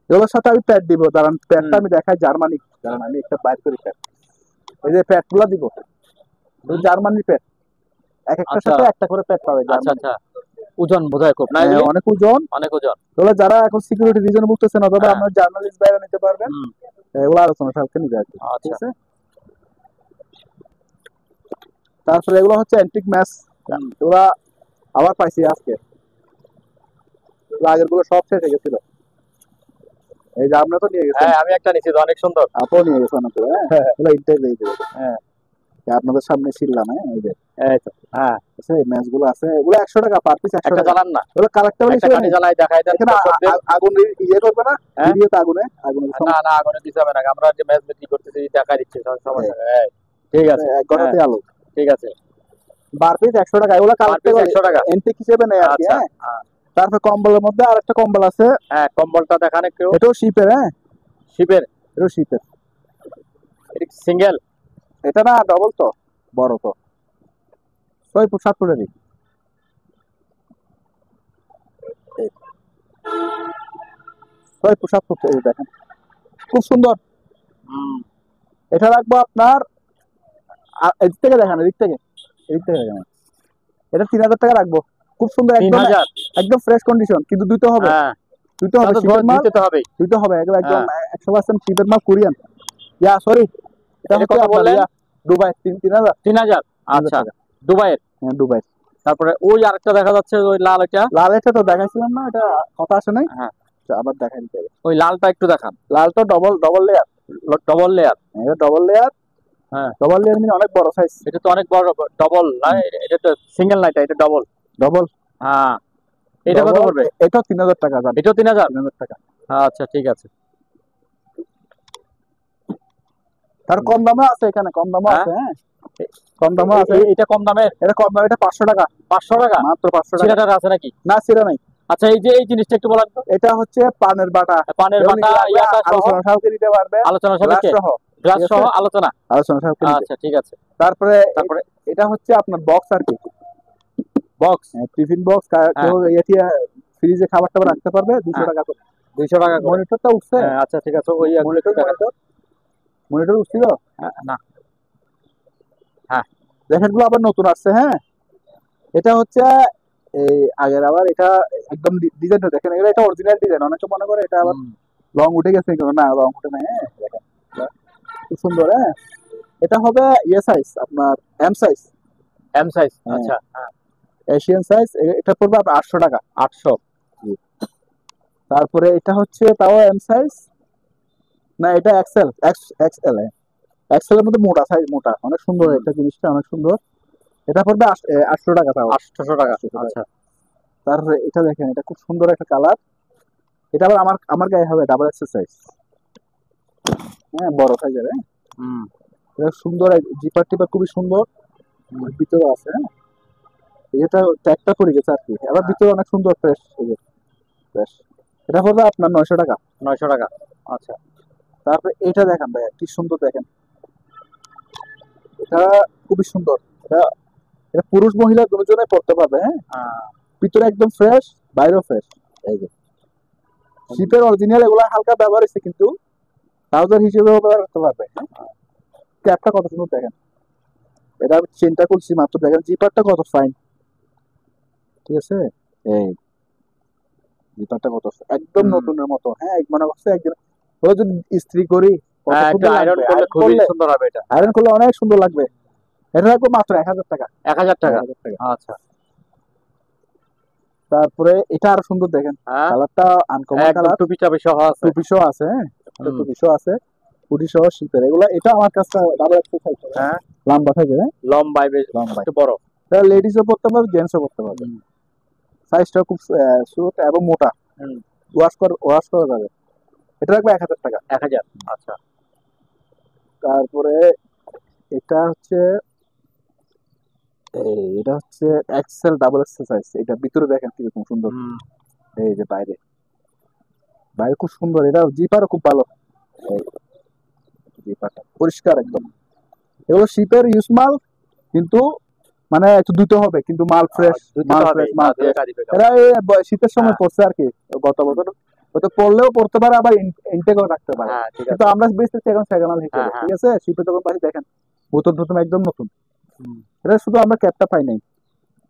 এগুলোর সাথে আমি প্যাড দিব, কারণ প্যাডটা হুম। আমি দেখাই জার্মানি, কারণ আমি একটা বাইর করি প্যাড। এই যে প্যাড গুলা দিব, জার্মানি প্যাড, এক একটার আচ্ছা সাথে একটা করে প্যাড পাবে আচ্ছা জার্মানি। আচ্ছা। ওজন বোধহয় খুব না হ্যাঁ, এগুলি? অনেক ওজন। অনেক ওজন। তাহলে যারা এখন সিকিউরিটি রিজনে ভুগতেছেন, অথবা হ্যাঁ। আপনার জার্নালিস্ট বাইরে নিতে পারবেন, হুম। এগুলো আলোচনা সাপেক্ষে নিবে আর কি, ঠিক আচ্ছা। আছে? তারপরে এগুলো হচ্ছে অ্যান্টিক ম্যাচ, হুম। এগুলা আবার পাইছি আজকে, আগের গুলো সব শেষ হয়ে গেছিল। এই যে আপনি তো নিয়ে গেছেন, হ্যাঁ, আমি একটা নিছি তো, অনেক সুন্দর। আপনিও নিয়ে গেছেন তো। হ্যাঁ, এগুলো ইন্টার দিয়ে দেবে। হ্যাঁ, আপনাদের সামনে ছিলাম। হ্যাঁ, এই যে এই তো, হ্যাঁ। এই ম্যাচ গুলো আছে, এগুলো 100 টাকা পার পিস, 100 একটা টাকা। জ্বালান না, এগুলো কালেক্টেবল একটা হিসেবে কাঠি নেই। জ্বালাই দেখাই দেন এখানে দর্শকদের। আগুন ইয়ে করবে না, হ্যাঁ? ভিডিওতে আগুনের না না, আগুনে দিতে হবে না, আমরা যে ম্যাচ বিক্রি করতেছি দেখা দিচ্ছি, সমস্যা নেই। এই, ঠিক আছে। এক ঘন্টাতে আলো। ঠিক আছে। পার পিস 100 টাকা, এগুলো পার পিস কালেক্টেবল 100 টাকা। এন্টিক হিসেবে নেই আর কি। আচ্ছা। হ্যাঁ, হ্যাঁ। তারপর কম্বলের মধ্যে আরেকটা কম্বল আছে, হ্যাঁ, কম্বলটা দেখান একটু। এটাও শিপের। হ্যাঁ, শিপের? এটাও শিপের। এটা সিঙ্গেল? এটা না, ডবল তো, বড় তো, 6 ফুট 7 ফুটেরই। 6 ফুট 7 ফুট, এই দেখেন, খুব সুন্দর। হুম। এটা রাখবো আপনার, এদিক থেকে দেখেন, এদিক থেকে দেখেন, এটা 3000 টাকা রাখবো। খুব সুন্দর, একদম 3000? একদম ফ্রেশ কন্ডিশন, কিন্তু দুটো হবে, হ্যাঁ, দুটো হবে, তা তো শীতের মাল, দিতে তো হবেই। দুটো হবে, একদম একদম হ্যাঁ। 100% শীতের মাল, কোরিয়ান। সরি, এটা এটা হচ্ছে কত আপনার বললেন? দুবাই, 3000। 3000? আচ্ছা, দুবাইয়ের। হ্যাঁ, দুবাই। তারপরে ওই আরেকটা দেখা যাচ্ছে, ওই লাল, এটা লাল, এটা তো দেখাইছিলাম না, এটা কথা আসে নাই। হ্যাঁ, আবার দেখাই দিতে হবে। ওই লালটা একটু দেখান। লাল তো double double layer, double layer? এটা ডবল লেয়ার। হ্যাঁ, ডবল লেয়ার মানে অনেক বড় সাইজ। এটা তো অনেক বড়। ডবল না, এটা তো সিঙ্গেল না, এটা ডবল। ডবল। হ্যাঁ, এটা কত পড়বে? এটা 3000 টাকা দাম। এটাও 3000? 3000 টাকা। আচ্ছা, ঠিক আছে। তার কম দামে আছে, এখানে কম দামে আছে। হ্যাঁ, কম দামে আছে। এটা কম দামের? এটা কম দামে, এটা 500 টাকা। 500 টাকা? মাত্র 500 টাকা। সিরাটার আছে নাকি? না, সিরা নাই। আচ্ছা, এই যে এই জিনিসটা একটু বলেন তো। এটা হচ্ছে পানের বাটা, পানের বাটা, ইয়াটা সহ? আলোচনা সাপেক্ষে দিতে পারবে, আলোচনা গ্লাস সাপেক্ষে? সহ, গ্লাস ঠিক সহ আছে? আলোচনা? আলোচনা সাপেক্ষে দিতে। আচ্ছা, ঠিক আছে। তারপরে তারপরে এটা হচ্ছে আপনার বক্স আর কি, বক্স? টিফিন বক্স, কেউ এটি ফ্রিজে খাবার টাবার রাখতে পারবে, 200 টাকা করে। 200 টাকা করে? মনিটরটা উঠছে? হ্যাঁ, আচ্ছা, ঠিক আছে। ওই মনিটর উঠছিল না। হ্যাঁ, দেখেনগুলো আবার নতুন আসছে। হ্যাঁ, এটা হচ্ছে এই আগের, আবার এটা একদম ডিজাইনটা দেখেন, এটা অরিজিনাল ডিজাইন। অনেকে মনে করে এটা আবার রং উঠে গেছে, কিন্তু না, রং উঠে নাই। হ্যাঁ, দেখেন খুব সুন্দর। হ্যাঁ, এটা হবে ইয়ে সাইজ, আপনার এম সাইজ, এম সাইজ। হ্যাঁ। আচ্ছা, হ্যাঁ, এশিয়ান সাইজ। এটা পড়বে আপনার 800 টাকা। 800। তারপরে এটা হচ্ছে তাও এম সাইজ, না এটা এক্সেল, এক্সএল। এক্সেল এর মধ্যে মোটা সাইজ, মোটা অনেক সুন্দর, হুম। এটা জিনিসটা অনেক সুন্দর। এটা পড়বে 800 টাকা তাও। 800 টাকা। 800 টাকা। আচ্ছা, তারপরে এটা দেখেন, এটা খুব সুন্দর একটা কালার। এটা আবার আমার আমার গায়ে হবে ডাবল এক্সেল সাইজ, হ্যাঁ বড় সাইজের। হ্যাঁ হুম, এটা সুন্দর, জিপার টিপার খুবই সুন্দর, ভিতরে আছে। হ্যাঁ এটা ট্যাগটা পড়ে গেছে আর কি, আবার ভিতরে অনেক সুন্দর ফ্রেশ, ফ্রেশ। এটা পড়বে আপনার 900 টাকা। 900 টাকা। আচ্ছা, তারপরে এটা দেখেন ভাইয়া, কি সুন্দর দেখেন, এটা খুবই সুন্দর। এটা এটা পুরুষ মহিলা দুজনেই পড়তে পারবে। হ্যাঁ ভিতরে একদম ফ্রেশ, বাইরেও ফ্রেশ। এই যে শীতের অরিজিনাল, এগুলা হালকা ব্যবহার হয়েছে কিন্তু ট্রাউজার হিসেবে ব্যবহার করতে পারবে। হ্যাঁ ক্যাপটা কত সুন্দর দেখেন, এটা চেনটা খুলছি মাত্র, দেখেন জিপারটা কত ফাইন, ঠিক আছে। এই জিপারটা কত একদম নতুনের মতো। হ্যাঁ মনে করছে একদিন ও যদি ইস্ত্রি করি কত হ্যাঁ, একটু সুন্দর আয়রন লাগবে, করলে আয়রন খুবই করলে, সুন্দর হবে এটা। আয়রন করলে অনেক সুন্দর লাগবে। এটা রাখবো মাত্র 1000 টাকা। 1000 টাকা। 1000 টাকা। আচ্ছা, তারপরে এটা আরো সুন্দর দেখেন, হ্যাঁ, কালারটা আনকমন একদম কালার, টুপি চাপি সহ আছে। টুপি সহ আছে। হ্যাঁ এটা হুম। টুপি সহ আছে, টুপি সহ শীতের এগুলা। এটা আমার কাছে ডাবল এক্সেল সাইজ, হ্যাঁ, লম্বা থাকে। হ্যাঁ লম্বায় বেশ লম্বা, একটু বড়। এটা লেডিসও পড়তে পারবে, জেন্টসও পড়তে পারবে। হুম, সাইজটা খুব সুট এবং মোটা, হুম, ওয়াশ করা যাবে। এটা রাখবে 1000 টাকা। 1000। আচ্ছা, তারপরে এটা হচ্ছে এটা হচ্ছে এক্সেল ডাবল এক্সেল সাইজ। এটা ভিতরে দেখেন কিরকম সুন্দর, হুম, এই যে বাইরে, বাইরে খুব সুন্দর। এটা জিপারও খুব ভালো, এই জিপারটা পরিষ্কার একদম। এগুলো শীতের ইউজ মাল, কিন্তু মানে একটু ধুতে হবে, কিন্তু মাল ফ্রেশ, দুইটা মাল তো হবে, ফ্রেশ, মাল দুই ফ্রেশ। কাজ দিবে। এরা এই শীতের সময় হ্যাঁ, পড়ছে আর কি, গত বছর হয়তো পড়লেও পড়তে পারে, আবার ইনটেকও রাখতে পারে। হ্যাঁ, ঠিক কিন্তু আছে। আমরা বেচতেছি এখন সেকেন্ড হ্যান্ড হ্যাঁ, হিসেবে, হ্যাঁ। ঠিক আছে। শীতে তখন পাশে দেখেন বোতল টোতল একদম নতুন। হুম, এটা শুধু আমরা ক্যাপটা পাই নাই।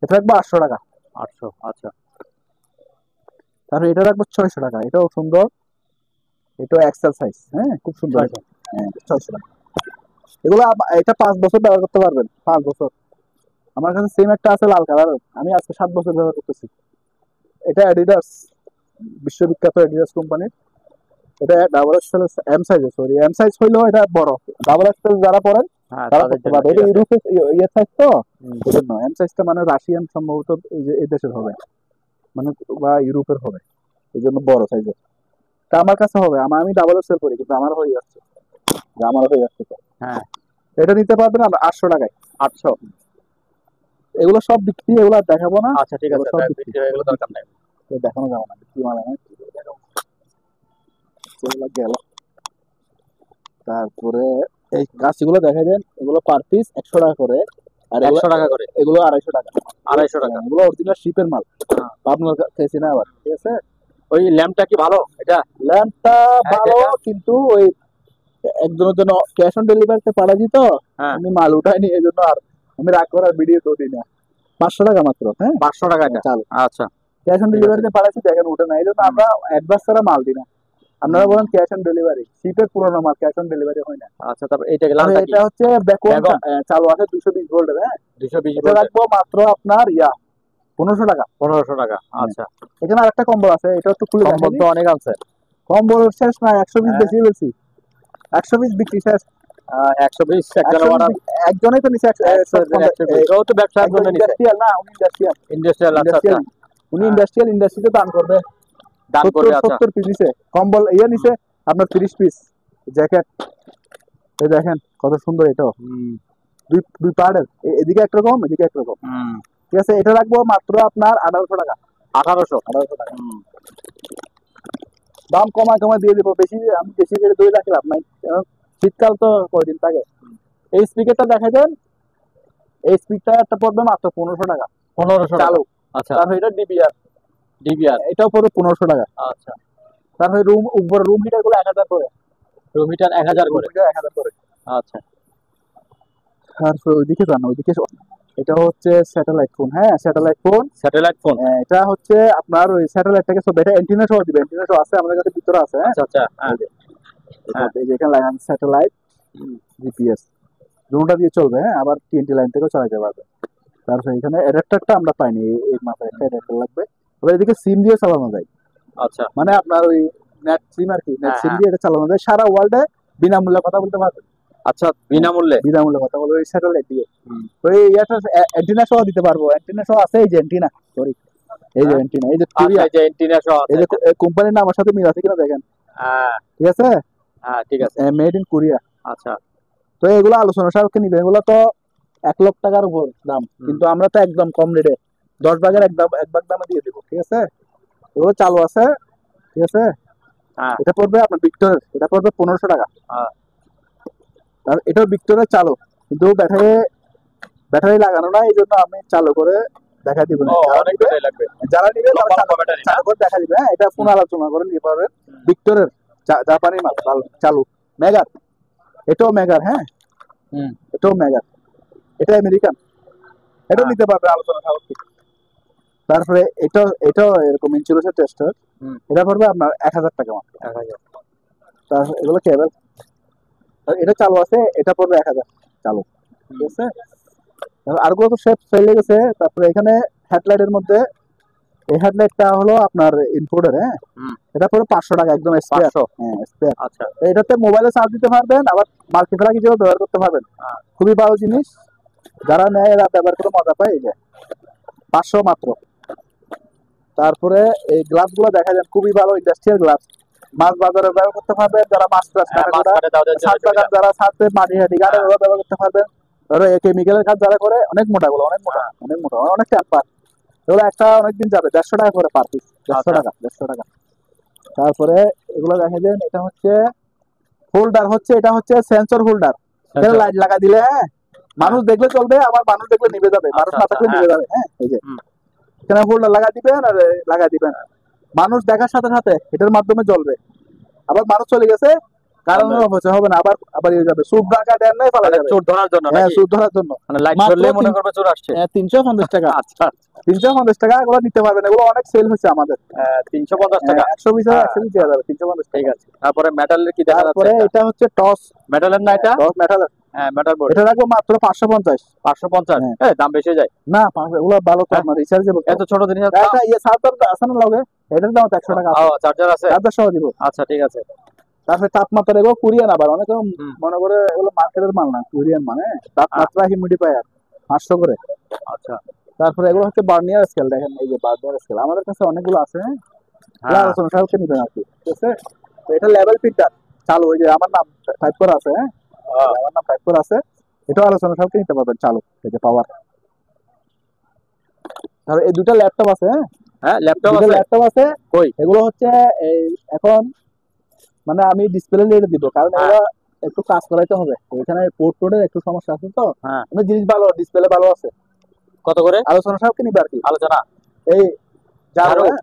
এটা রাখবো 800 টাকা। 800। আচ্ছা, তারপরে এটা রাখবো 600 টাকা। এটাও সুন্দর, এটাও এক্সেল সাইজ। হ্যাঁ খুব সুন্দর। 600। হ্যাঁ 600 টাকা। এগুলো এটা 5 বছর ব্যবহার করতে পারবেন, 5 বছর। আমার কাছে সেম একটা আছে লাল কালার, আমি আজকে 7 বছর ব্যবহার করতেছি। এটা অ্যাডিডাস, বিশ্ববিখ্যাত অ্যাডিডাস কোম্পানির। এটা double XL, M size, sorry M size হইলেও এটা বড়। ডাবল এক্সেল যারা পড়েন হ্যাঁ, তারা তাদের করতে জন্য পারবে। ঠিক এটা আছে। ইউরোপের ইয়ে সাইজ তো, হুম, এই জন্য এম সাইজটা মানে রাশিয়ান সম্ভবত এই দেশের হবে, মানে বা ইউরোপের হবে, এই জন্য বড় সাইজের। তা আমার কাছে হবে, আমি ডাবল এক্সেল করি কিন্তু আমার হয়ে যাচ্ছে, যে আমার হয়ে যাচ্ছে তো। হ্যাঁ, এটা নিতে পারবেন আমরা 800 টাকায়। 800। এগুলো সব বিক্রি, এগুলো আর দেখাবো না, আচ্ছা, ঠিক এগুলো আছে, সব তাই বিক্রি, বিক্রি হয়ে গেলে দরকার নেই। দেখানো যাবে না, বিক্রি মানে দেখাবো, সেগুলো গেল। তারপরে এই গাছগুলো দেখা দেন, এগুলো পার পিস 100 টাকা করে, আর 100 টাকা করে। এগুলো 250 টাকা। 250 টাকা। এগুলো অরিজিনাল শিপের মাল, হ্যাঁ। আপনার কাছে না আবার, ঠিক আছে। ওই ল্যাম্পটা কি ভালো এটা? ল্যাম্পটা হ্যাঁ, ভালো, যেটা। কিন্তু ওই একজনের জন্য ক্যাশ অন ডেলিভারিতে পাঠাচ্ছি তো, হ্যাঁ, আমি মাল উঠাইনি, এই জন্য আর আমি রাগ করার ভিডিও তো দিই না। 500 টাকা মাত্র। হ্যাঁ 500 টাকা এটা। চালু, আচ্ছা, ক্যাশ অন ঠিক আছে। ডেলিভারিতে পাঠাচ্ছি, দেখেন উঠে না, এই জন্য আমরা অ্যাডভান্স ছাড়া মাল দিই না। আপনারা বলেন ক্যাশ অন ডেলিভারি, শিপের পুরোনো মাল ক্যাশ অন ডেলিভারি হয় না। আচ্ছা, তারপর এইটা আর লালটা কি? এটা হচ্ছে ব্যাকওয়ার্ড বেগম। চালু আছে 220 ভোল্টের। হ্যাঁ 220 এটা ভোল্টের। রাখবো মাত্র আপনার 1500 টাকা। 1500 টাকা। আচ্ছা, এখানে আরেকটা কম্বল আছে, এটা একটু খুলে কম্বল দেখাই। তো অনেক আছে। কম্বল শেষ না, 120 হ্যাঁ। বেশি বেশি, 120 বিক্রি শেষ। 120 একজন 120 অর্ডার। একজনই তো নিচে, 120 ও তো ব্যবসার জন্য নিছে। ইন্ডাস্ট্রিয়াল না, উনি ইন্ডাস্ট্রিয়াল, ইন্ডাস্ট্রিয়াল। আচ্ছা, আচ্ছা, উনি হ্যাঁ। ইন্ডাস্ট্রিতে দান করবে। দান করবে। আচ্ছা, 70 পিস নিছে কম্বল, নিছে আপনার 30 পিস জ্যাকেট। এই দেখেন কত সুন্দর, এটাও হুম, দুই দুই পার্টের, এদিকে একরকম, এদিকে একরকম, হুম, ঠিক আছে। এটা রাখবো মাত্র আপনার 1800 টাকা। 1800। 1800 টাকা। হুম, দাম কমায় দিয়ে দিব, বেশি আমি বেশি করে দই রাখলাম নাই, কারণ শীতকাল তো কয়দিন থাকে। এই স্পিকারটা দেখা যান, এই স্পিকারটা পড়বে মাত্র 1500 টাকা 1500 টাকা। চালু। আচ্ছা, তারপর এটা ডিবিআর, ডিবিআর। এটাও পড়বে 1500 টাকা। আচ্ছা, তারপরে উপরে রুম হিটার গুলো 1000 করে, রুম হিটার 1000 রুম করে। হিটার 1000 করে। আচ্ছা, তারপরে ওইদিকে যান, ওইদিকে এটা হচ্ছে স্যাটেলাইট ফোন। হ্যাঁ স্যাটেলাইট ফোন, স্যাটেলাইট ফোন। এটা হচ্ছে আপনার ওই স্যাটেলাইটটাকে সব, এটা অ্যান্টেনা সহ দিবে, অ্যান্টেনা সহ আছে আমাদের কাছে, ভিতরে আছে। হ্যাঁ আচ্ছা, আচ্ছা, হ্যাঁ, এই যে, হ্যাঁ। এই যে এখানে লাগানো স্যাটেলাইট জিপিএস, দুটোটা দিয়ে চলবে, হ্যাঁ, আবার TNT লাইন থেকেও চালাতে পারবে। তারপরে এখানে অ্যাডাপ্টারটা আমরা পাইনি, এই মাথায় একটা অ্যাডাপ্টার লাগবে। তবে এদিকে সিম দিয়ে চালানো যায়, আচ্ছা। মানে আপনার ওই নেট সিম আর কি, নেট হ্যাঁ, সিম হ্যাঁ। দিয়ে এটা চালানো যায়, সারা ওয়ার্ল্ডে বিনামূল্যে কথা বলতে পারবে। আচ্ছা, বিনামূল্যে। বিনামূল্যে কথা বলবে ওই স্যাটেলাইট দিয়ে। হুম। তো এই ইয়াটা অ্যান্টেনা সহ দিতে পারবো, অ্যান্টেনা সহ আছে, এই যে অ্যান্টেনা, সরি, এই যে হ্যাঁ? অ্যান্টেনা, এই যে আচ্ছা, কোরিয়া, এই যে এন্টিনা সহ আছে। এই যে কোম্পানির নাম আমার সাথে মিল আছে কিনা দেখেন, হ্যাঁ, ঠিক আছে, হ্যাঁ, ঠিক আছে। Made in Korea. আচ্ছা। তো এগুলো আলোচনা সাপেক্ষে নিবে, এগুলো তো 1 লাখ টাকার উপর দাম, কিন্তু আমরা তো একদম কম রেটে 10 ভাগের এক ভাগ দামে দিয়ে দিব, ঠিক আছে। এগুলো চালু আছে, ঠিক আছে। হ্যাঁ। এটা পড়বে আপনার ভিক্টরের, এটা পড়বে 1500 টাকা। হ্যাঁ। আর এটা ভিক্টরের চালু, কিন্তু ব্যাটারি লাগানো না, এই জন্য আমি চালু করে দেখা দিব না। ও, অনেক ব্যাটারি লাগবে। যারা নিবে তারা লম্বা লম্বা ব্যাটারি না? চালু করে দেখা দিবে, হ্যাঁ, এটা ফোন আলোচনা করে নিতে পারবেন। ভিক্টরের জাপানি মাল চালু, মেগার, এটাও মেগার, হ্যাঁ, হুম। এটাও মেগার, এটা আমেরিকান, এটাও হ্যাঁ। নিতে পারবে আলোচনা সাপেক্ষে। তারপরে এটাও এরকম ইন্স্যুরেন্সের টেস্টার, হুম। এটা পড়বে আপনার 1000 টাকা মাত্র। 1000। তারপর এগুলো কেবল, এটা চালু আছে, এটা পড়বে 1000 চালু, ঠিক আছে। আরগুলো তো সব ফেলে গেছে। তারপরে এখানে হেডলাইটের মধ্যে, এই হেডলাইটটা হলো আপনার ইনপুটের, হ্যাঁ, হুম। এটা পড়বে 500 টাকা, একদম স্পেয়ার, 500? হ্যাঁ, স্পেয়ার। আচ্ছা। এটাতে মোবাইলে চার্জ দিতে পারবেন, আবার মাল্টিপ্লাগ হিসেবে ব্যবহার করতে পারবেন। হ্যাঁ। খুবই ভালো জিনিস, যারা নেয় এরা ব্যবহার করে মজা পায়। এই যে 500 মাত্র। তারপরে এই গ্লাস গুলো দেখা যায় খুবই ভালো, ইন্ডাস্ট্রিয়াল গ্লাস, মাছ বাজারে ব্যবহার করতে পারবেন, যারা মাছ টাছ হ্যাঁ, মাছ কাটা, কাটে তাদের জন্য ছাদ সুবিধা। বাগান যারা ছাদে মাটি হাঁটি কাটে, হ্যাঁ। ওরা ব্যবহার করতে পারবেন। ধরো এই কেমিক্যালের কাজ যারা করে, অনেক মোটা গুলো, অনেক মোটা, অনেক মোটা, অনেক টেম্পার, এগুলো একটা অনেকদিন যাবে। 150 টাকা করে পার পিস, 150 আচ্ছা। টাকা, 150 টাকা। তারপরে এগুলো দেখা যায়, এটা হচ্ছে হোল্ডার, হচ্ছে এটা হচ্ছে সেন্সর হোল্ডার, এখানে Sensor। লাইট লাগা দিলে, হ্যাঁ, মানুষ দেখলে চলবে, আবার মানুষ দেখলে নিভে যাবে, মানুষ আচ্ছা, না আচ্ছা, থাকলে নিভে যাবে, হ্যাঁ, এই যে হুম। এখানে হোল্ডার লাগা দিবেন, আর লাগা দিবেন, মানুষ দেখার সাথে সাথে এটার মাধ্যমে জ্বলবে। আবার মানুষ চলে গেছে, কারণের অপচয় হবে না, আবার আবার ইয়ে যাবে, সুদ টাকা দেন নাই পালা মানে যাবে, চোর ধরার জন্য হ্যাঁ, নাকি? সুদ ধরার জন্য। মানে লাইট মাত্র জ্বললেই মনে করবে চোর আসছে। 350 টাকা, আচ্ছা। 350 টাকা, এগুলো নিতে পারবেন, এগুলো অনেক সেল হয়েছে আমাদের। 350 টাকা। 120 হ্যাঁ। 120 দেওয়া যাবে, 350 ঠিক টাকা। আছে। তারপরে মেটালের কি দেখা তারপরে যাচ্ছে? এটা হচ্ছে টস, মেটালের না এটা? টস মেটাল, হ্যাঁ, মেটাল বোর্ড। এটা রাখবো মাত্র 550। 550? হ্যাঁ। দাম বেশি যায়। না, এগুলো ভালো তো, হ্যাঁ। আপনার রিচার্জেবল। এত ছোট জিনিস এটা ইয়ে সার্ভার আছে না লগে, এটার দাম 100 টাকা আছে, চার্জার আছে? চার্জার সহ দিব। আচ্ছা, ঠিক আছে। তারপরে তাপমাত্রা, এগুলো কোরিয়ান, আবার অনেকে হুম। মনে করে এগুলো মার্কেটের মাল না, কোরিয়ান, মানে তাপমাত্রা হিউমিডিফায়ার 500 করে। আচ্ছা। তারপরে এগুলো হচ্ছে বার্নিয়ার স্কেল, দেখেন এই যে বার্নিয়ার স্কেল আমাদের কাছে অনেকগুলো আছে, হ্যাঁ, হ্যাঁ। আলোচনা সাপেক্ষে নিবেন আর কি, ঠিক আছে। তো এটা লেভেল ফিল্টার চালু, ওই যে আমার নাম টাইপ করা আছে, হ্যাঁ, আমার নাম টাইপ করা আছে, এটাও আলোচনা সাপেক্ষে নিতে পারবেন চালু, এই যে পাওয়ার। আর এই দুটো ল্যাপটপ আছে, হ্যাঁ, হ্যাঁ, ল্যাপটপ দুটো আছে? ল্যাপটপ আছে। কই? এগুলো হচ্ছে এই এখন, মানে আমি ডিসপ্লে রেটে দিব, কারণ হ্যাঁ। এগুলো একটু কাজ করাইতে হবে, এখানে পোর্ট টোর্টের একটু সমস্যা আছে, তো হ্যাঁ। আমি জিনিস ভালো, ডিসপ্লে ভালো আছে, কত করে আলোচনা সাপেক্ষে নিবে আর কি। আলোচনা? এই ঝাড়ু? যারা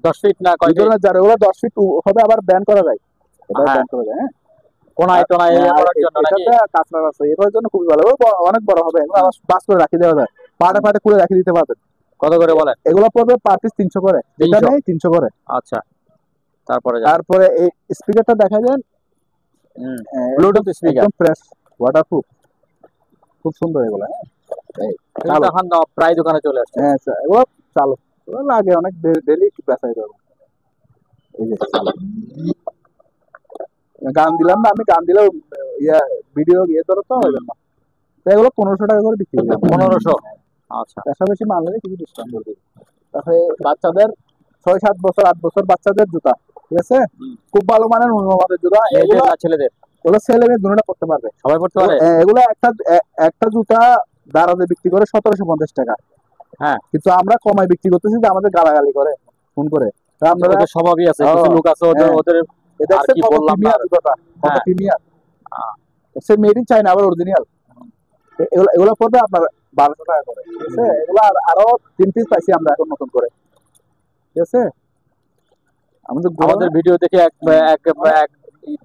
10 ফিট না কয় এই ফিট? ধরনের যারা, ওগুলো 10 ফিট হবে, আবার ব্যান করা যায়, এটা হ্যাঁ। ব্যান করা যায়, হ্যাঁ। কোনায় টোনায় ইয়ে করার জন্য নাকি? এটাতে কাঁচরা আছে, এটার জন্য খুবই ভালো, অনেক বড় হবে, এগুলো আবার বাস করে রাখি দেওয়া যায়, পাটে পাটে খুলে রাখি দিতে পারবেন। কত করে বলেন? এগুলো পড়বে পার পিস 300 করে, এটা 300? নেই 300 করে। আচ্ছা। তারপরে তারপরে এই স্পিকারটা দেখা যায়, ব্লুটুথ স্পিকার। একদম ফ্রেশ, ওয়াটারপ্রুফ, খুব সুন্দর এগুলো, হ্যাঁ। এই চালু, এখন প্রায় দোকানে চলে আসছে। হ্যাঁ, এগুলো চালু, এগুলো লাগে অনেক, ডেলি বেচাই দেবো। এই যে চালু, গান দিলাম না, আমি গান দিলেও ইয়া ভিডিও ইয়ে ধরো তো, ওই জন্য। তো এগুলো 1500 টাকা করে বিক্রি করি আমরা। 1500? আচ্ছা। বেশি মাল নিলে কিছু ডিসকাউন্ট করে দিই। তারপরে বাচ্চাদের 6-7 বছর 8 বছর বাচ্চাদের জুতা, ঠিক আছে, খুব ভালো মানের উন্নত মানের জুতা, মেয়েদের এগুলো না ছেলেদের? ওগুলো ছেলে মেয়ে দুটোটা করতে পারবে, সবাই পড়তে পারে? এগুলো একটা জুতা দারাজে বিক্রি করে 1750 টাকা, হ্যাঁ, কিন্তু আমরা কমায় বিক্রি করতেছি, যে আমাদের গালাগালি করে ফোন করে, তা আমরা ওদের স্বভাবই আছে, কিছু লোক আছে ওদের হ্যাঁ। ওদের আর কি বললাম না। জুতাটা কত হ্যাঁ। Premier, say made in China, আবার অরিজিনাল। এগুলো পড়বে আপনার 1200 টাকা করে, ঠিক আছে। এগুলো আরো 3 পিস পাইছি আমরা এখন নতুন করে, ঠিক আছে। আমাদের ভিডিও দেখে এক এক এক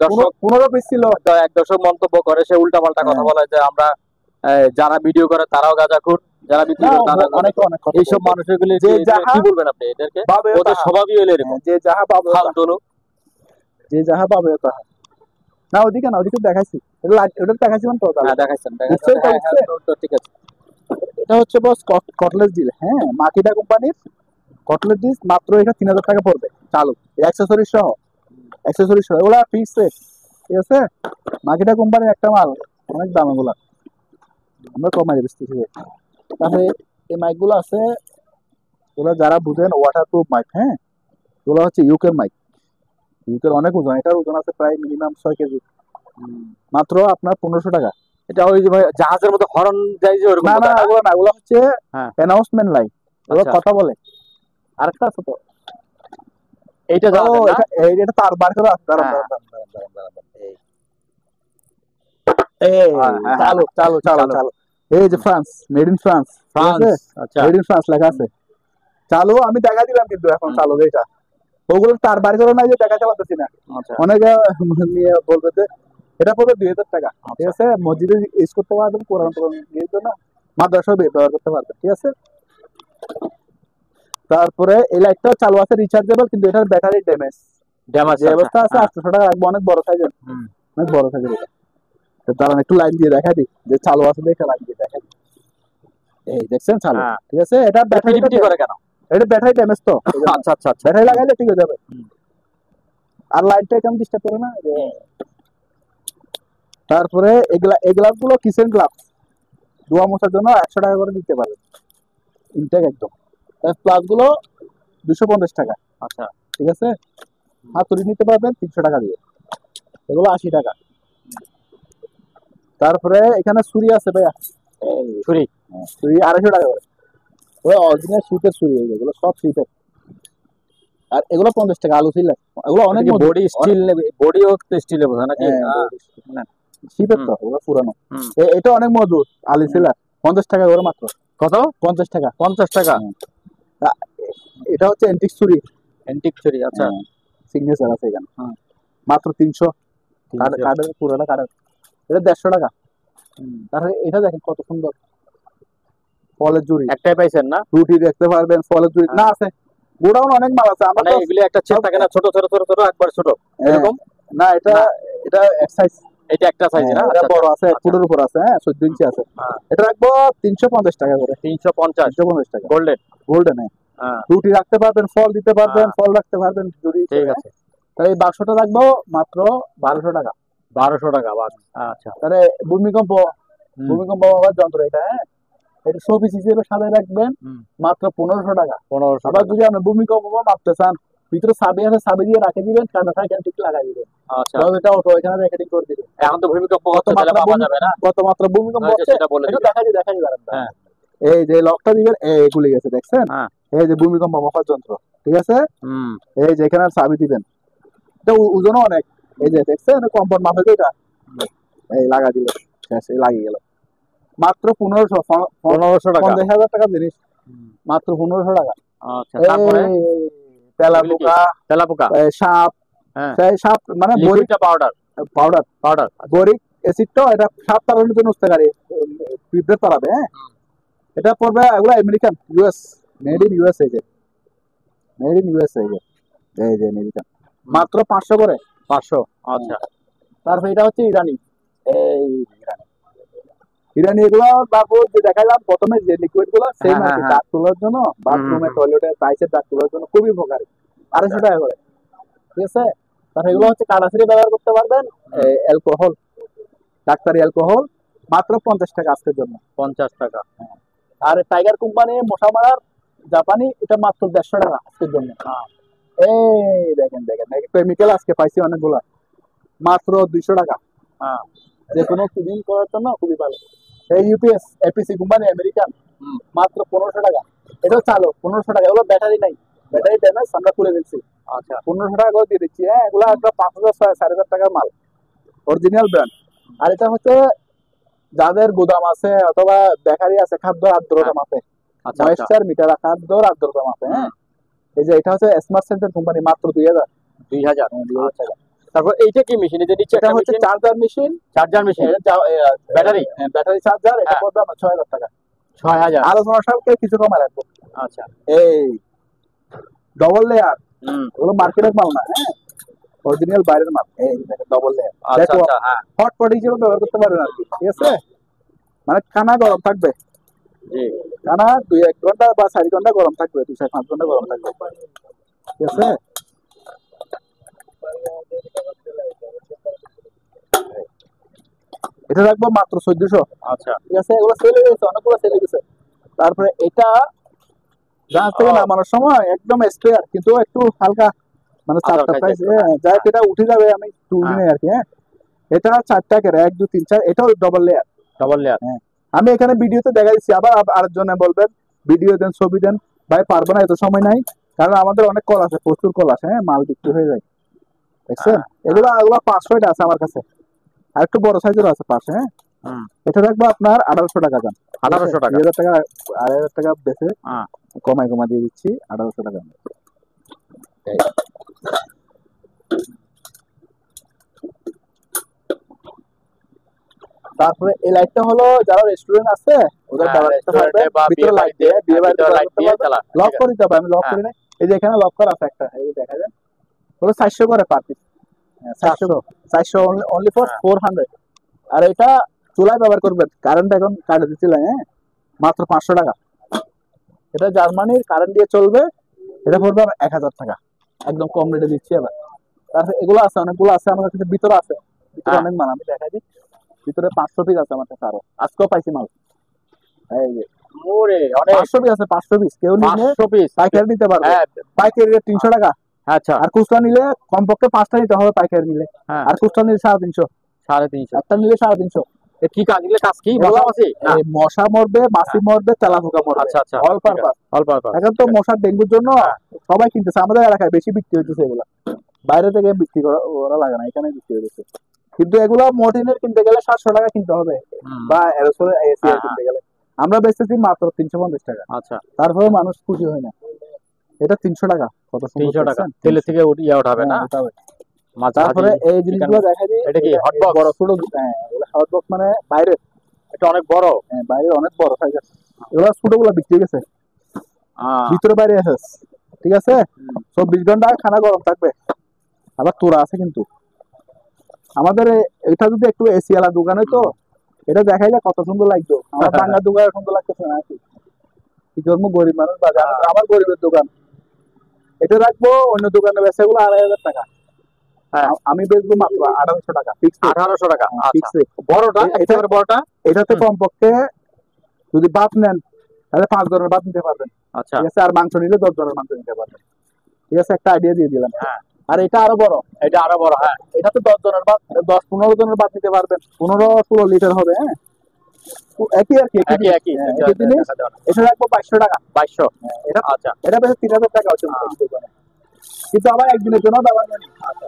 দর্শক 15 পিস ছিল, এক দর্শক মন্তব্য করে, সে উল্টাপাল্টা কথা হ্যাঁ। বলে যে আমরা যারা ভিডিও করে তারাও গাঁজাখোর, যারা বিক্রি করে তারা অনেক অনেক কথা এইসব বলবে। মানুষগুলি যে যাহা কি বলবেন আপনি এদেরকে? পাবে ওদের তাহা। স্বভাবই হলো এরকম, যে যাহা পাবে ফালতু লোক। যে যাহা পাবে তাহা। না ওদিকে না, ওদিকে দেখাইছি, ওটা দেখাইছিলাম তো তাহলে। হ্যাঁ দেখাইছেন বুঝছেন তো, হ্যাঁ হ্যাঁ বুঝছেন? তো ঠিক আছে। এটা হচ্ছে বস কটলেস ডিল, হ্যাঁ, মাকিটা কোম্পানির কটলেস ডিল, মাত্র এটা 3000 টাকা পড়বে চালু, অ্যাক্সেসরিজ সহ, অ্যাক্সেসরিজ সহ, এগুলা ফিক্স রেট, ঠিক আছে? মাকিটা কোম্পানির একটা মাল, অনেক দাম এগুলা, আমরা কমাই দিচ্ছি। তাহলে এই মাইকগুলো আছে, ওগুলো যারা বুঝেন ওয়াটারপ্রুফ মাইক, হ্যাঁ, এগুলো হচ্ছে ইউকের মাইক, ইউকের অনেক ওজন, এটার ওজন আছে প্রায় মিনিমাম 6 কেজি, মাত্র আপনার 1500 টাকা। এটা ওই যে ভাই জাহাজের মতো হর্ন যায় যে ওরকম না না, বোধহয় না? এগুলো না, এগুলো হচ্ছে হ্যাঁ অ্যানাউন্সমেন্ট লাইট, এগুলো আচ্ছা কথা বলে। আরেকটা আছে তো, এইটা ও জাহাজের না? এটা তার বার করে আছে, দাঁড়ান হ্যাঁ। দাঁড়ান দাঁড়ান দাঁড়ান দাঁড়ান দাঁড়ান, এই হ্যাঁ, হ্যাঁ, চালু চালু চালু চালু। চালু, এই যে ফ্রান্স, মেড ইন ফ্রান্স, ঠিক আছে? ফ্রান্স, আচ্ছা মেড ইন ফ্রান্স লেখা আছে, চালু। আমি দেখা দিলাম কিন্তু এখন হুম। চালু এটা, ওগুলো তার বার করে নাই যে দেখা চালাতেছি না, আচ্ছা অনেকে নিয়ে বলবে যে এটা পড়বে 2000 টাকা, ঠিক আছে? মসজিদে ইউজ করতে পারবেন, কোরআন টোরআন ইউজ জন্য, মাদ্রাসায় ব্যবহার করতে পারবেন, ঠিক আছে? তারপরে এই লাইটটা চালু আছে রিচার্জেবল, কিন্তু এটার ব্যাটারি ড্যামেজ, ড্যামেজ যে অবস্থা আছে 800 টাকা রাখবো, অনেক বড় সাইজের, হুম অনেক বড় সাইজের এটা। তো দাঁড়ান একটু লাইন দিয়ে দেখা দিই যে চালু আছে, দেখে লাইন দিয়ে দেখা দিই, এই দেখছেন চালু, হ্যাঁ। ঠিক আছে? এটা ব্যাটারি, পিটিপিটি করে কেন? এটা ব্যাটারি ড্যামেজ তো, আচ্ছা আচ্ছা আচ্ছা ব্যাটারি লাগাইলে ঠিক হয়ে যাবে। হুম। আর লাইটটা কেমন ডিস্টার্ব করে না যে। তারপরে এই গ্লাস গুলো কিচেন গ্লাস, ধোয়া মোছার জন্য 100 টাকা করে দিতে পারবেন, ইনটেক একদম। প্লাস গুলো 250 টাকা, আচ্ছা ঠিক আছে? হাতুড়ি নিতে পারবেন 300 টাকা দিয়ে, এগুলো 80 টাকা। তারপরে এখানে ছুরি আছে ভাইয়া, এই ছুরি ছুরি 250 টাকা করে, ওই অরিজিনাল শীতের ছুরি, এগুলো সব শীতের। আর এগুলো 50 টাকা, আলু ছিল, এগুলো অনেক মজবুত, বডি স্টিল নেবে, বডিও স্টিলে বোঝা নাকি? হ্যাঁ, শীতের তো, ওগুলো পুরানো। হুম। এটা অনেক মজবুত, আলু ছিল 50 টাকা করে মাত্র, কত? 50 টাকা। 50 টাকা? এটা হচ্ছে এন্টিক ছুরি, অ্যান্টিক ছুরি, আচ্ছা সিগনেচার আছে এখানে, হুম। মাত্র 300, 300 কাঠের পুরোটা কাঠের, এটা 150 টাকা। তারপরে এটা দেখেন কত সুন্দর, ফলের জুড়ি, একটাই পাইছেন না? রুটি দেখতে পারবেন, ফলের জুড়ি না আছে, গোডাউন অনেক মাল আছে, আমরা মানে তো এগুলি একটা চেপ থাকে না, ছোট ছোট ছোট ছোট, একবার ছোট এরকম? না, এটা না। এটা এক সাইজ, এটা একটা সাইজ না? এটা আচ্ছা বড় আছে, আচ্ছা। ফুটের উপর আছে, হ্যাঁ 14 ইঞ্চি আছে, হ্যাঁ। এটা রাখবো 350 টাকা করে, 350 350 টাকা গোল্ডেন। গোল্ডেন, হ্যাঁ রুটি রাখতে পারবেন, ফল দিতে পারবেন, হ্যাঁ। ফল রাখতে পারবেন যদি ঠিক ইচ্ছে, আছে। তাহলে এই বাক্সটা রাখবো মাত্র 1200 টাকা। 1200 টাকা বাস, আচ্ছা তাহলে ভূমিকম্প, হুম। ভূমিকম্প হওয়ার যন্ত্র এটা, হ্যাঁ, এটা শোপিস হিসেবে সাজায় রাখবেন, হুম। মাত্র 1500 টাকা। 1500 আবার টাকা। যদি আপনি ভূমিকম্প মাপতে চান, ভিতরে চাবি আছে, চাবি দিয়ে রাখে দিবেন, কাটা থাকে ঠিক লাগাই দিবেন, আচ্ছা এটা অটো এখানে রেখে ঠিক করে দিবেন। এখন তো ভূমিকম্প কত হচ্ছে, তাহলে মাত্রা পাওয়া যাবে না? কত মাত্রা ভূমিকম্প আচ্ছা, হচ্ছে সেটা বলে এটা দিবেন। দেখাই দাঁড়ান। হ্যাঁ। এই যে লকটা দিবেন, এই খুলে গেছে দেখছেন, হ্যাঁ। এই যে ভূমিকম্প মাপার যন্ত্র, ঠিক আছে? হুম। এই যে এখানে চাবি দিবেন, এটা ওজনও অনেক, এই যে দেখছেন কম্পন মাপে এটা, এই লাগা দিলে শেষ, এই লাগিয়ে গেল, মাত্র 1500 টাকা। 50,000 টাকা জিনিস, মাত্র 1500 টাকা। আচ্ছা তারপরে তেলাপোকা, তেলাপোকা, সাপ, হ্যাঁ সেই সাপ মানে বরিক লিকুইডটা পাউডার পাউডার, পাউডার বরিক অ্যাসিডটা, এটা সাপ তাড়ানোর জন্য উপকারী, পিঁপড়ে তাড়াবে, হ্যাঁ। এটা পড়বে, এগুলো American, US, made in USA, made in USA, এই যে আমেরিকান, মাত্র 500 করে। 500, আচ্ছা তারপর এটা হচ্ছে ইরানি, এই ইরানি, ইরানি এগুলো বাবু যে দেখালাম প্রথমে, যে লিকুইড গুলো সেম হ্যাঁ, আর কি, হ্যাঁ, দাগ তোলার জন্য, বাথরুমে টয়লেটে টাইসের দাগ তোলার জন্য খুবই উপকারী, 250 টাকা করে, ঠিক আছে? তারপর এগুলো হচ্ছে কাটাছিরি ব্যবহার করতে পারবেন, অ্যালকোহল, ডাক্তারি অ্যালকোহল, মাত্র 50 টাকা আজকের জন্য। 50 টাকা। আর টাইগার কোম্পানি মশা মারার জাপানি, এটা মাত্র 150 টাকা আজকের জন্য। এই দেখেন দেখেন কেমিক্যাল আজকে পাইছি অনেকগুলা, মাত্র 200 টাকা, যে কোনো ক্লিনিং করার জন্য খুবই ভালো। এই ইউপিএস এপিসি কোম্পানি আমেরিকান, মাত্র 1500 টাকা, এটাও চালো 1500 টাকা, এগুলো ব্যাটারি নাই, ব্যাটারি ড্যামেজ, আমরা খুলে দিচ্ছি, আচ্ছা 1500 টাকা করে দিয়ে দিচ্ছি, হ্যাঁ। এগুলো একটা 5000 4500 টাকার মাল, অরিজিনাল ব্র্যান্ড। আর এটা হচ্ছে যাদের গুদাম আছে অথবা বেকারি আছে, খাদ্য আর্দ্রতা মাপে, আচ্ছা আচ্ছা ময়েশ্চার মিটার, খাদ্যর আর্দ্রতা মাপে, হ্যাঁ। এই যে এটা হচ্ছে স্মার্ট সেন্টার কোম্পানি, মাত্র 2000 টাকা। তারপর এইটা কি মেশিন? এটা নিচে এটা একটা হচ্ছে machine, charger machine, charger machine, battery, battery charger, এটা হ্যাঁ। পড়বে আমার 6000 টাকা। 6000, আলোচনা সাপেক্ষে কিছু কমে রাখবো। আচ্ছা এই ডবল লেয়ার, হুম ওগুলো মার্কেটের মাল না, হ্যাঁ। অরিজিনাল বাইরের মাল, এই ডবল লেয়ার। আচ্ছা দেখো আচ্ছা, হ্যাঁ হটপট হিসেবে ব্যবহার করতে পারবেন আর কি, ঠিক আছে। মানে খানা গরম থাকবে, জি। খানা 2-1 ঘন্টা বা 4 ঘন্টা গরম থাকবে, 2-5 ঘন্টা গরম থাকবে, ঠিক আছে। এটা রাখবো মাত্র 1400, আচ্ছা ঠিক আছে। এগুলো সেল হয়ে গেছে, অনেকগুলো সেল হয়ে গেছে। তারপরে এটা জাহাজ থেকে ও, নামানোর সময় একদম স্পেয়ার, কিন্তু একটু হালকা মানে আধার চাপটা খাইছে প্রাইস, একটু, যাই হোক, এটা উঠে যাবে, আমি তুলি হ্যাঁ নাই আর কি, হ্যাঁ। এটা 4টা করে, 1 2 3 4, এটাও ডবল লেয়ার। Double layer. হ্যাঁ, আমি এখানে ভিডিওতে দেখা দিচ্ছি, আবার আরেকজনে বলবেন ভিডিও দেন, ছবি দেন, ভাই পারবো না, এত সময় নাই, কারণ আমাদের অনেক কল আছে, প্রচুর কল আছে, হ্যাঁ, মাল বিক্রি হয়ে যায়, দেখছেন। হ্যাঁ এগুলা এগুলা 500 আছে আমার কাছে, আর একটু বড় সাইজের আছে পাশে, হ্যাঁ। হুম, এটা রাখবো আপনার 1800 টাকা দাম, 1800 টাকা। 2000 টাকা, 2500 টাকা বেশি হ্যাঁ কমাই দিয়ে দিচ্ছি, 1800 টাকা। এই। তারপরে এই লাইটটা হলো যারা রেস্টুরেন্ট আছে ওদের হ্যাঁ, ব্যবহার করতে পারবে, রেস্টুরেন্টে বা ভিতরে লাইট দিয়ে, বিয়ে বাড়িতে ভিতরে ব্যবহার লাইট করতে দিয়ে পারবে। চালা, লক ঠিক আছে। করে দিতে হবে, আমি লক হ্যাঁ করি না, এই যে এখানে লক করা আছে একটা, এই যে দেখা যায়, হলো 400 করে পার পিস, 400 400 অনলি ফর হ্যাঁ 400। আর এটা চুলায় ব্যবহার করবেন, কারেন্ট এখন কাটে দিচ্ছিল, হ্যাঁ, মাত্র 500 টাকা। এটা জার্মানির, কারেন্ট দিয়ে চলবে, এটা পড়বে 1000 টাকা, একদম কম রেটে দিচ্ছি এবার। তারপরে এগুলো আছে, অনেকগুলো আছে আমার কাছে, ভিতরে আছে, ভিতরে হ্যাঁ। অনেক মাল, আমি দেখাই দিই। ভিতরে 500 পিস আছে আমার কাছে, আরো আজকেও পাইছি মাল, এই যে ওরে অনেক, 500 পিস আছে, 500 পিস, কেউ নিলে 500 পিস। পাইকারি নিতে পারবে, হ্যাঁ পাইকারি রেট 300 টাকা, আচ্ছা, আর খুচরা নিলে কমপক্ষে 5টা নিতে হবে পাইকারি নিলে, হ্যাঁ আর খুচরা নিলে 350, 350। একটা নিলে 350। এ কি কাজ, এগুলো কাজ কি এগুলো মশা মাছি না? এই মশা মরবে, মাছি মরবে, তেলা পোকা মরবে, আচ্ছা আচ্ছা, অল ঠিক আছে, পারপাস। অল্প অল্প, এখন তো ঠিক আছে। মশার ডেঙ্গুর জন্য হ্যাঁ সবাই কিনতেছে, আমাদের এলাকায় বেশি বিক্রি হইতেছে এগুলা, বাইরে থেকে বিক্রি করা লাগে না, এখানে বিক্রি হইতেছে। কিন্তু এগুলো মর্টিনের কিনতে গেলে 700 টাকা কিনতে হবে, হুম, বা এরোসোল এসিআই হ্যাঁ হ্যাঁ, কিনতে গেলে আমরা বেচতেছি মাত্র 350 টাকা, আচ্ছা তারপরে মানুষ খুশি হয় না। এটা 300 টাকা, কত সুন্দর 300 টাকা দেখছেন? তেলের থেকে ইয়ে উঠাবে না, হ্যাঁ, ওটা হবে। মাছ তারপরে ভাজি, এই চিকেন। জিনিসগুলো দেখা যায়, এটা কি এটা হট এই বক্স? বড় ছোট, হ্যাঁ, এগুলো হট বক্স, মানে বাইরে, এটা অনেক বড়। বাইরে অনেক বড় সাইজ আছে, এগুলো ছোট গুলো বিক্রি হয়ে গেছে, ভিতরে বাইরে আছে, ঠিক আছে। 24 ঘন্টা খানা গরম থাকবে, আবার তোরা আছে কিন্তু। আমাদের এটা যদি একটু এসি ওয়ালা দোকান হইতো, এটা দেখাইলে কত সুন্দর লাগতো, আমার বাংলা দোকান সুন্দর লাগতেছে না কি, কি জন্ম গরিব মানুষ, বা আমার গরিবের দোকান। এটা রাখবো, অন্য দোকানে বেচে গুলো 2500 টাকা, হ্যাঁ আমি বেচবো মাত্র 1800 টাকা, ফিক্স 1800 টাকা, আচ্ছা। ফিক্স। বড়টা, এটা একেবারে বড়টা। এটাতে হুম, কমপক্ষে যদি ভাত নেন তাহলে 5 ধরনের ভাত নিতে পারবেন, আচ্ছা ঠিক আছে। আর মাংস নিলে 10 ধরনের মাংস নিতে পারবেন, ঠিক আছে, একটা আইডিয়া দিয়ে দিলাম। হ্যাঁ। আর এটা আরো বড়, এটা আরো বড়, হ্যাঁ এটাতে 10 জনের ভাত, 10-15 জনের ভাত নিতে পারবেন, 15-16 লিটার হবে, হ্যাঁ, একই আর কি, একই একই জিনিস, একই, হ্যাঁ, একই জিনিস। দেখা যাবে না। এটা রাখবো 500 টাকা, 2200, হ্যাঁ, এটা আচ্ছা এটা বেশি 3000 টাকা হচ্ছে মোটামুটি দোকানে। কিন্তু আবার একদিনের জন্য ব্যবহার করি। আচ্ছা।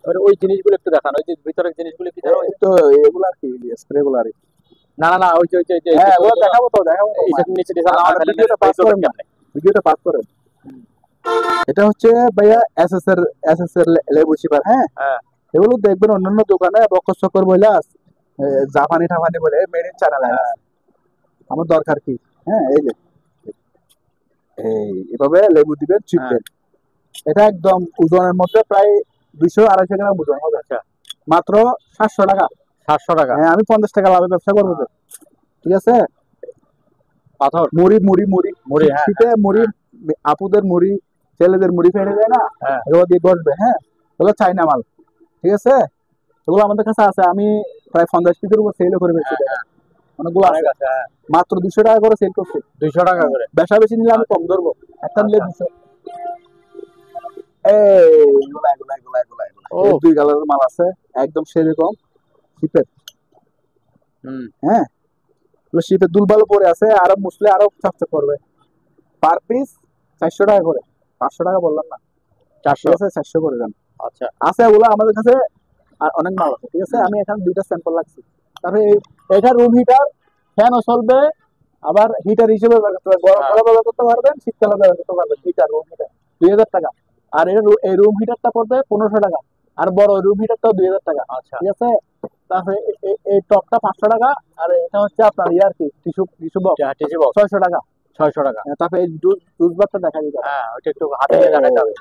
এবার ওই জিনিসগুলো একটু দেখান, ওই যে ভিতরের জিনিসগুলো কি জানো? এই তো এগুলো আর কি, স্প্রে গুলো আর কি। না না না, ওই যে ওই যে ওই যে হ্যাঁ, ওগুলো দেখাবো তো, এইসব নিচে দিশা নামা আর ফেলে ভিডিওটা পাস করেন না, ভিডিওটা পাস করেন। এটা হচ্ছে ভাইয়া এসএস এর লেবু চিপার, হ্যাঁ। হ্যাঁ এগুলো দেখবেন অন্যান্য দোকানে বকর সকর বইলা জাপানি টাপানি বলে মেড ইন চায়না লাগে, আমার দরকার কি, হ্যাঁ, এই যে এভাবে লেবু দিবেন, চিপবেন। এটা একদম ওজনের মধ্যে প্রায় 200-250 গ্রাম ওজন হবে, আচ্ছা, মাত্র 700 টাকা। 700 টাকা। হ্যাঁ, আমি 50 টাকা লাভে ব্যবসা করবো তো, ঠিক আছে। পাথর মুড়ি মুড়ি মুড়ি মুড়ি, হ্যাঁ শীতে মুড়ি, আপুদের মুড়ি, ছেলেদের মুড়ি ফেটে যায় না, হ্যাঁ এগুলো দিয়ে বসবে, হ্যাঁ। এগুলো চাইনা মাল, ঠিক আছে। এগুলো আমাদের কাছে আছে, আমি প্রায় 50 পিসের উপর সেলও করে বেশি, হ্যাঁ, অনেকগুলো অনেক আছে, আছে, হ্যাঁ মাত্র 200 টাকা করে সেল করছি। 200 টাকা করে। বেশা বেশি নিলে আমি কম ধরবো, একটা নিলে আচ্ছা। 200। ও, এই 2 কালারের মাল আছে, একদম সেরকম শীতের, হুম, হ্যাঁ। শীতের দুলবালু পরে আছে, আরো মুসলে আরো চকচক করবে। পার পিস 400 টাকা করে, 500 টাকা বললাম না, ঠিক 400, আছে, 400 করে দেন। আচ্ছা আছে ওগুলো আমাদের কাছে, আর অনেক মাল আছে, ঠিক আছে। আমি এখানে 2টা স্যাম্পল রাখছি। তারপরে এটা রুম হিটার, ফ্যানও চলবে, আবার হিটার হিসেবে ব্যবহার করতে পারবেন, গরম হ্যাঁ করে ব্যবহার করতে পারবেন, শীতকালে ব্যবহার করতে পারবেন। হিটার, রুম হিটার 2000 টাকা। আর এই রুম হিটারটা পড়বে 1500 টাকা, আর বড় রুম হিটারটাও 2000 টাকা, আচ্ছা, ঠিক আছে। তারপরে এই টপটা 500 টাকা, আর এটা হচ্ছে আপনার ইয়ার কি tissue tissue box TC box 600 টাকা। 600 টাকা। তারপরে এই জুস বারটা দেখা দিতে হবে। হ্যাঁ ওটা একটু হাতে নিয়ে দেখাতে হবে।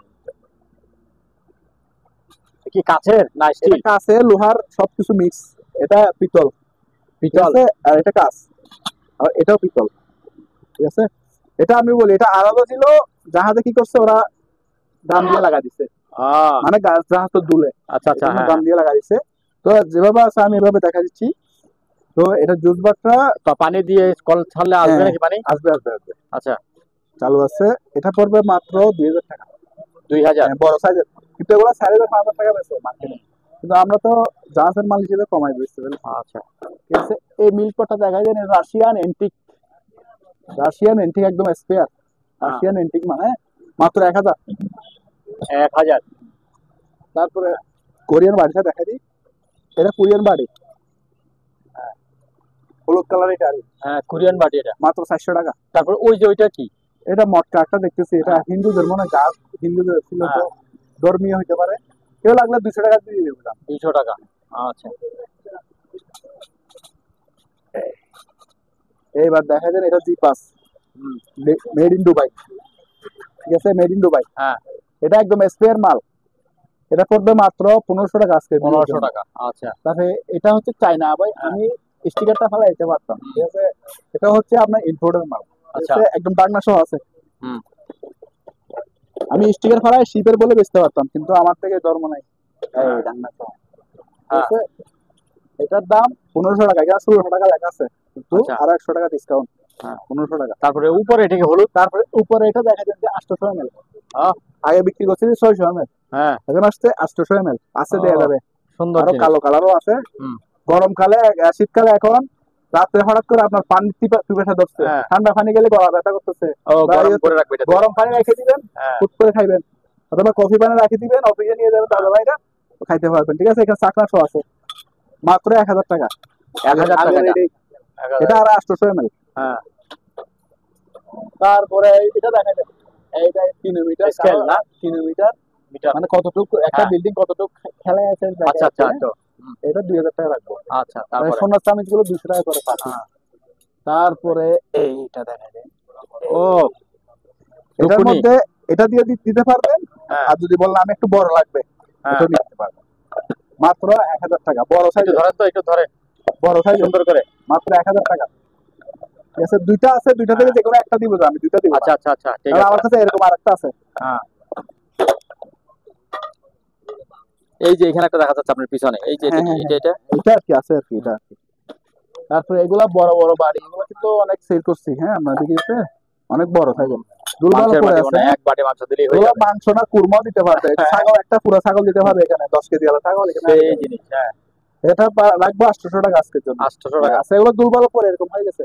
কি কাচের না এটা স্টিল? কাঁচে লোহার সবকিছু মিক্স। এটা পিতল, ঠিক পিতল। আছে, আর এটা কাঁচ, আর এটাও পিতল, ঠিক আছে। এটা আমি বলি এটা আলাদা ছিল, জাহাজে কি করছে ওরা দাম দিয়ে লাগা দিছে, মানে জাহাজ তো দুলে, আচ্ছা আচ্ছা, এজন্য হ্যাঁ দাম হ্যাঁ। দিয়ে লাগা দিছে। তো যেভাবে আছে আমি এভাবে দেখা দিচ্ছি। তো এটা জুস বারটা তো পানি দিয়ে কল ছাড়লে আসবে হ্যাঁ নাকি পানি? আসবে আসবে আসবে, আচ্ছা, চালু আছে। এটা পড়বে মাত্র 2000 টাকা, 2000। বড় সাইজের। কিন্তু এগুলো 4500 টাকা বেচে মার্কেটে, কিন্তু আমরা তো জাহাজের মাল হিসেবে কমাই বেচতে পেরেছি, আচ্ছা, ঠিক আছে। এই মিল্ক কটা জায়গায় জানেন রাশিয়ান এন্টিক, রাশিয়ান এন্টিক একদম স্পেয়ার, হ্যাঁ, রাশিয়ান এন্টিক মানে মাত্র 1000। 1000। তারপরে কোরিয়ান বাড়িটা দেখা দিই, এটা কোরিয়ান বাড়ি, হলুদ কালারের গাড়ি, হ্যাঁ, কোরিয়ান বাটি এটা। মাত্র 400 টাকা। তারপর ওই যে ওইটা কি? এটা মটকা একটা দেখতেছি, এটা হিন্দুদের মনে হয় গাছ, হিন্দুদের ছিল তো, হ্যাঁ, ধর্মীয় হইতে পারে। কেউ লাগলে 200 টাকা দিয়ে দেবো দাম। 200 টাকা। আচ্ছা, এইবার দেখা যায় এটা Geepas, hmm, made in Dubai, ঠিক আছে, মেড ইন দুবাই। হ্যাঁ, এটা একদম স্পেয়ার মাল, এটা পড়বে মাত্র 1500 টাকা আজকে 1500 টাকা। আচ্ছা, তাহলে এটা হচ্ছে চায়না ভাই, আমি স্টিকারটা ফেলা দিতে পারতাম, ঠিক আছে। এটা হচ্ছে আপনার ইম্পোর্টের মাল, ঠিক আচ্ছা, আছে, একদম ডাকনা সহ আছে। হুম, আমি স্টিকার ফেলায় শিপের বলে বেচতে পারতাম, কিন্তু আমার থেকে ধর্ম নাই, এই ডাকনা সহ, ঠিক হ্যাঁ, আছে। এটার দাম 1500 টাকা, এটা 1600 টাকা লেখা আছে, কিন্তু আচ্ছা, আরো 100 টাকা ডিসকাউন্ট, হ্যাঁ। 1500 টাকা। তারপরে উপরে এটা কি হলুদ? তারপরে উপরে এটা দেখা যাচ্ছে 800 ml, আহ, আগে বিক্রি করছি 600 ml, হ্যাঁ, এখন আসছে 800 ml আছে, দেয়া ও, যাবে। সুন্দর আরো জিনিস। কালো কালারও আছে। হুম, গরমকালে শীতকালে এখন রাত্রে হঠাৎ করে আপনার পানি পিপাসা ধরছে, হ্যাঁ, ঠান্ডা পানি গেলে গলা ব্যথা করতেছে, ও বা গরম করে রাখবে এটা। গরম পানি রেখে দিবেন, হ্যাঁ, ফুট করে খাইবেন, অথবা কফি পানি রাখে দিবেন, অফিসে নিয়ে যাবেন দাদা ভাইরা, খাইতে পারবেন, ঠিক আছে। এখানে চাকরা শো আছে, মাত্র 1000 টাকা, 1000 টাকা এটা। এটা আর 800 ml। হ্যাঁ, তারপরে এটা দেখা যায়, এইটা 3 মিটার স্কেল না? 3 মিটার, মিটার। মানে কতটুকু একটা হ্যাঁ, বিল্ডিং কতটুকু খেলায় আছে দেখা আচ্ছা আচ্ছা, যাচ্ছে। তো হুম, এটা 2000 টাকা রাখবো। আচ্ছা, তারপরে সোনার চামিচ গুলো 200 টাকা করে পাচ্ছি। হ্যাঁ, তারপরে এইটা দেখা যায়, ও এটার টুকুনি। মধ্যে এটা দিয়ে দিতে পারবেন। হ্যাঁ, আর যদি বলেন আমি একটু বড় লাগবে, হ্যাঁ, এটা নিতে পারবেন, মাত্র 1000 টাকা, বড় সাইজ, একটু ধরেন তো, একটু ধরেন বড় সাইজ সুন্দর করে। মাত্র 1000 টাকা, ঠিক আছে। দুইটা আছে, দুইটা থেকে হ্যাঁ, যে কোনো একটা দিব, আমি দুইটা দিব না। আচ্ছা আচ্ছা আচ্ছা, ঠিক কারণ আছে। আমার কাছে এরকম আরেকটা আছে। হ্যাঁ, এই যে এখানে একটা দেখা যাচ্ছে আপনার পিছনে, এই যে এটা হ্যাঁ কি? হ্যাঁ এটা হ্যাঁ, এটা এটা আর কি আছে আর কি, এটা আর কি। তারপরে এগুলা বড় বড় বাড়ি, এগুলো কিন্তু অনেক সেল করছি, হ্যাঁ আমরা দিকে অনেক বড় সাইজের দুলবালো মাংসের পড়ে বাটি আছে। মানে এক বাটি মাংস দিলেই হয়ে এগুলো যাবে। মাংস না কুরমা দিতে পারবে, ছাগল একটা পুরো ছাগল দিতে পারবে, এখানে 10 কেজি আলা ছাগল এখানে সেই জিনিস, হ্যাঁ, এটা রাখবো 800 টাকা আজকের জন্য। 800 টাকা। আচ্ছা, এগুলো দুর্বল পরে এরকম হয়ে গেছে।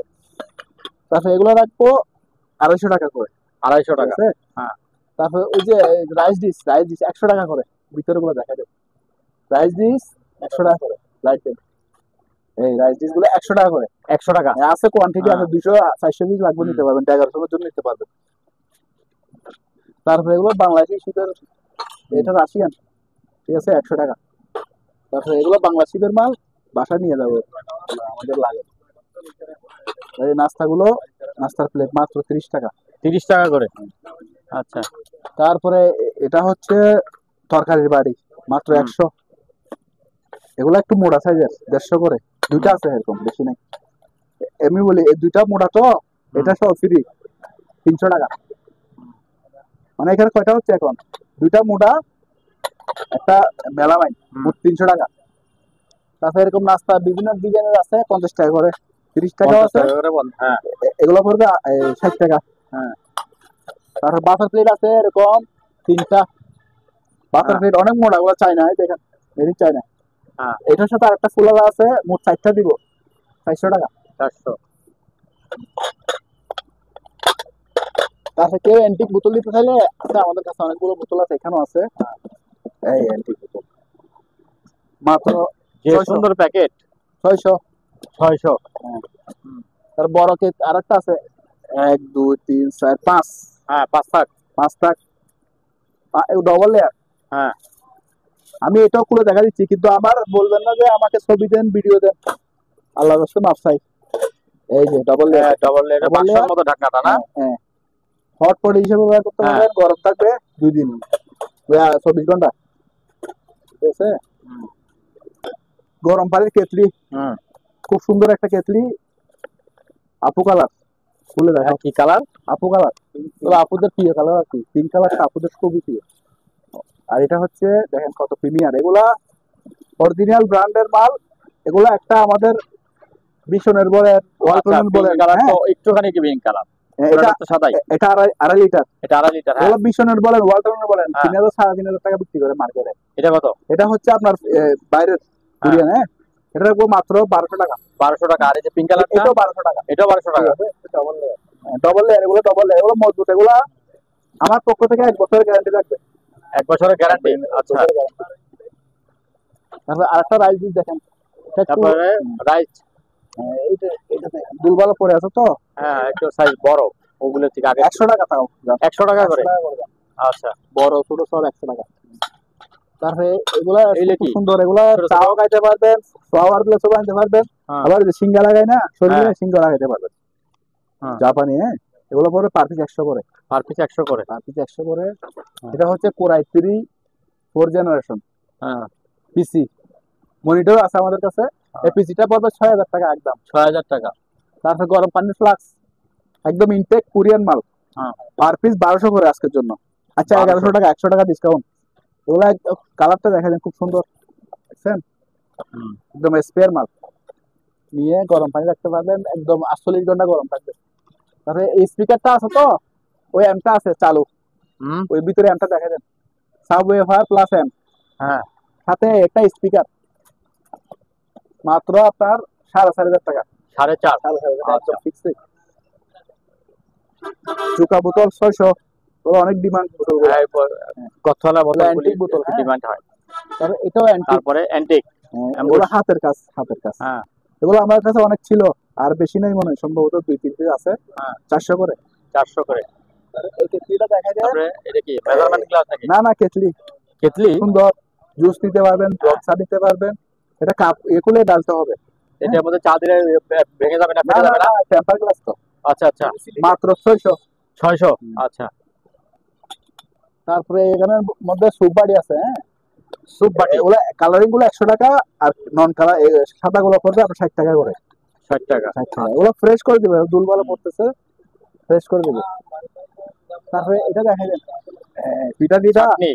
তারপরে এগুলো রাখবো 250 টাকা করে, 250 ঠিক টাকা। আছে। হ্যাঁ, তারপরে ওই যে রাইস ডিশ 100 টাকা করে, ভিতরে গুলো দেখা যাবে, রাইস ডিশ 100 টাকা করে, লাইট এই রাইস ডিশ গুলো 100 টাকা করে। 100 টাকা। আছে কোয়ান্টিটি আছে, হ্যাঁ, 200 400 পিস লাগবে, নিতে পারবেন, 1100 জন্য নিতে পারবেন। তারপরে এগুলো বাংলাদেশি শীতের, এটা রাশিয়ান, ঠিক আছে, 100 টাকা। তারপরে এগুলো বাংলাদেশিদের মাল, বাসায় নিয়ে যাবো, আমাদের লাগে। এই নাস্তাগুলো, নাস্তার প্লেট মাত্র 30 টাকা। 30 টাকা করে। আচ্ছা, তারপরে এটা হচ্ছে তরকারির বাড়ি, মাত্র হুম, 100। এগুলো একটু মোটা সাইজের, 150 করে, দুইটা আছে এরকম, বেশি নাই। এমনি বলি এই দুইটা মোটা তো, এটা সব ফ্রি, 300 টাকা। মানে এখানে কয়টা হচ্ছে এখন, দুইটা মোটা, একটা মেলামাইন, মোট 300 টাকা। তারপরে এরকম নাস্তা বিভিন্ন ডিজাইনের আছে, 50 টাকা করে, 30 টাকা 50 আছে। টাকা করে বল। হ্যাঁ, এগুলো পড়বে 60 টাকা। হ্যাঁ, তারপর বাটার প্লেট আছে এরকম 3টা, বাটার হ্যাঁ, প্লেট অনেক মোটা, ওগুলো চাইনা, এই দেখেন, মেরিন চাইনা। হ্যাঁ, এটার সাথে আরেকটা ফুলার আছে, মোট 4টা দিব, 400 টাকা। 400। তারপরে কেউ অ্যান্টিক বোতল দিতে চাইলে আছে, আমাদের কাছে অনেকগুলো বোতল আছে, এখানেও আছে, এই অ্যান্টিক বোতল মাত্র যে 600, সুন্দর প্যাকেট, 600। 600। হ্যাঁ। তার বড় কেক আরেকটা আছে, 1 2 3 4 5, হ্যাঁ, 5 থাক। 5টা ডবল লেয়ার। হ্যাঁ, আমি এটাও খুলে দেখা দিচ্ছি, কিন্তু আমার বলবেন না যে আমাকে ছবি দেন, ভিডিও দেন, আল্লাহর রাস্তায় মাপ চাই। এই যে double layer, double layer, double বাক্সের লেয়ার। মতো ঢাকনাটা না? হ্যাঁ, হট পট হিসেবে ব্যবহার করতে হ্যাঁ, পারবেন, গরম থাকবে 2 দিন, 24 ঘন্টা। ঠিক আছে। গরম পানির কেতলি, খুব সুন্দর একটা কেতলি, আপু কালার, খুলে দেখো কি কালার? আপু কালার, আপুদের প্রিয় কালার আর কি, পিঙ্ক কালারটা আপুদের খুবই প্রিয়। আর এটা হচ্ছে দেখেন কত প্রিমিয়ার, এগুলা অরিজিনাল ব্র্যান্ডের মাল। এগুলা একটা আমাদের বিশনের বলেন, ওয়ালটনের বলেন, কালার হ্যাঁ তো একটুখানি কি পিঙ্ক কালার, এটা তো সাদাই। এটা আড়াই লিটার, এটা 2.5 লিটার। হ্যাঁ, এগুলো বিশনের বলেন, ওয়ালটনের বলেন, হ্যাঁ। 3,000 3,500 টাকা বিক্রি করে মার্কেটে। এটা কত? এটা হচ্ছে আপনার বাইরের কোরিয়ান, হ্যাঁ এটা রাখবো মাত্র 1200 টাকা। 1200 টাকা। আর এই যে পিঙ্ক কালারটা, এটাও 1200 টাকা। এটাও 1200 টাকা। ডবল লেয়ার, এগুলো ডবল লেয়ার, এগুলো মজবুত, এগুলো আমার পক্ষ থেকে 1 বছরের গ্যারান্টি থাকবে। 1 বছরের গ্যারান্টি। আচ্ছা, তারপর আরেকটা রাইস ডিশ দেখেন, এটা একটু তারপরে রাইস, এইটা দেখেন দুলবালা পরে আছে তো, হ্যাঁ একটু সাইজ বড়, ওগুলো থেকে আগে 100 টাকা তাও, 100 টাকা করে। আচ্ছা, বড় ছোট সব 100 টাকা। তারপরে এগুলা এইগুলা খুব কি? সুন্দর, এগুলা ছোট ছোট? চাও খাইতে পারবেন, ফ্লাওয়ার গুলো সব আনতে পারবেন, হ্যাঁ। আবার যে সিঙ্গা লাগায় না শরীরে, হ্যাঁ। সিঙ্গা লাগাইতে পারবেন। হ্যাঁ। জাপানি, হ্যাঁ এগুলো পরে পার পিস 100 করে, পার পিস 100 করে। পার পিস 100 করে। এটা হচ্ছে কোরাই 3 4 জেনারেশন হ্যাঁ, পিসি, মনিটর আছে আমাদের কাছে। এই পিসিটা পড়বে 6000 টাকা একদম। 6000 টাকা। তারপর গরম পানির ফ্লাক্স, একদম ইনটেক কোরিয়ান মাল, হ্যাঁ, পার পিস 1200 করে আজকের জন্য। আচ্ছা 1100 টাকা, 100 টাকা ডিসকাউন্ট। এগুলা কালারটা দেখা যায় খুব সুন্দর, দেখছেন একদম স্পেয়ার মাল, নিয়ে গরম পানি রাখতে পারবেন, একদম 48 ঘন্টা গরম থাকবে। তারপরে এই স্পিকারটা আছে তো, ওই এমটা আছে চালু, ওই ভিতরে এমটা দেখা যায়, সাব ওয়েফার প্লাস এম, হ্যাঁ, সাথে একটা স্পিকার, মাত্র আপনার 4,500 টাকা। 4,500। একদম ফিক্সড। চুকা বোতল 600, অনেক ডিমান্ড বোতল, কতলা বোতলগুলি অ্যান্টিক বোতল, হ্যাঁ। ডিমান্ড হয়। তারপরে এটাও অ্যান্টিক, তারপরে অ্যান্টিক, এগুলো হাতের কাজ, হাতের কাজ। হ্যাঁ, এগুলো আমার কাছে অনেক ছিল, আর বেশি নাই মনে হয়, সম্ভবত 2-3 পিস আছে। হ্যাঁ, 400 করে। 400 করে। এই কেটলিটা দেখা যায়, তারপরে এটা কি মেজারমেন্ট গ্লাস নাকি? না না কেটলি, কেতলি। সুন্দর, জুস নিতে পারবেন, চা নিতে পারবেন। এটা কাপ এগুলো ডালতে হবে, এটার মধ্যে চা দিলে ভেঙে যাবে না, না ফেটে না যাবে না? টেম্পার গ্লাস তো। আচ্ছা, আচ্ছা, মাত্র 600। 600। আচ্ছা, তারপরে এখানের মধ্যে স্যুপ বাটি আছে, হ্যাঁ স্যুপ বাটি ওগুলো কালারিং গুলো 100 টাকা, আর নন কালার সাদা গুলো পড়বে আপনার 60 টাকা করে। 60 টাকা। 60 টাকা, ওগুলো ফ্রেশ করে দিবে, দুলবালা পড়তেছে, ফ্রেশ করে দিবে। তারপরে এটা দেখা যায় পিঠা দিটা, চাটনি,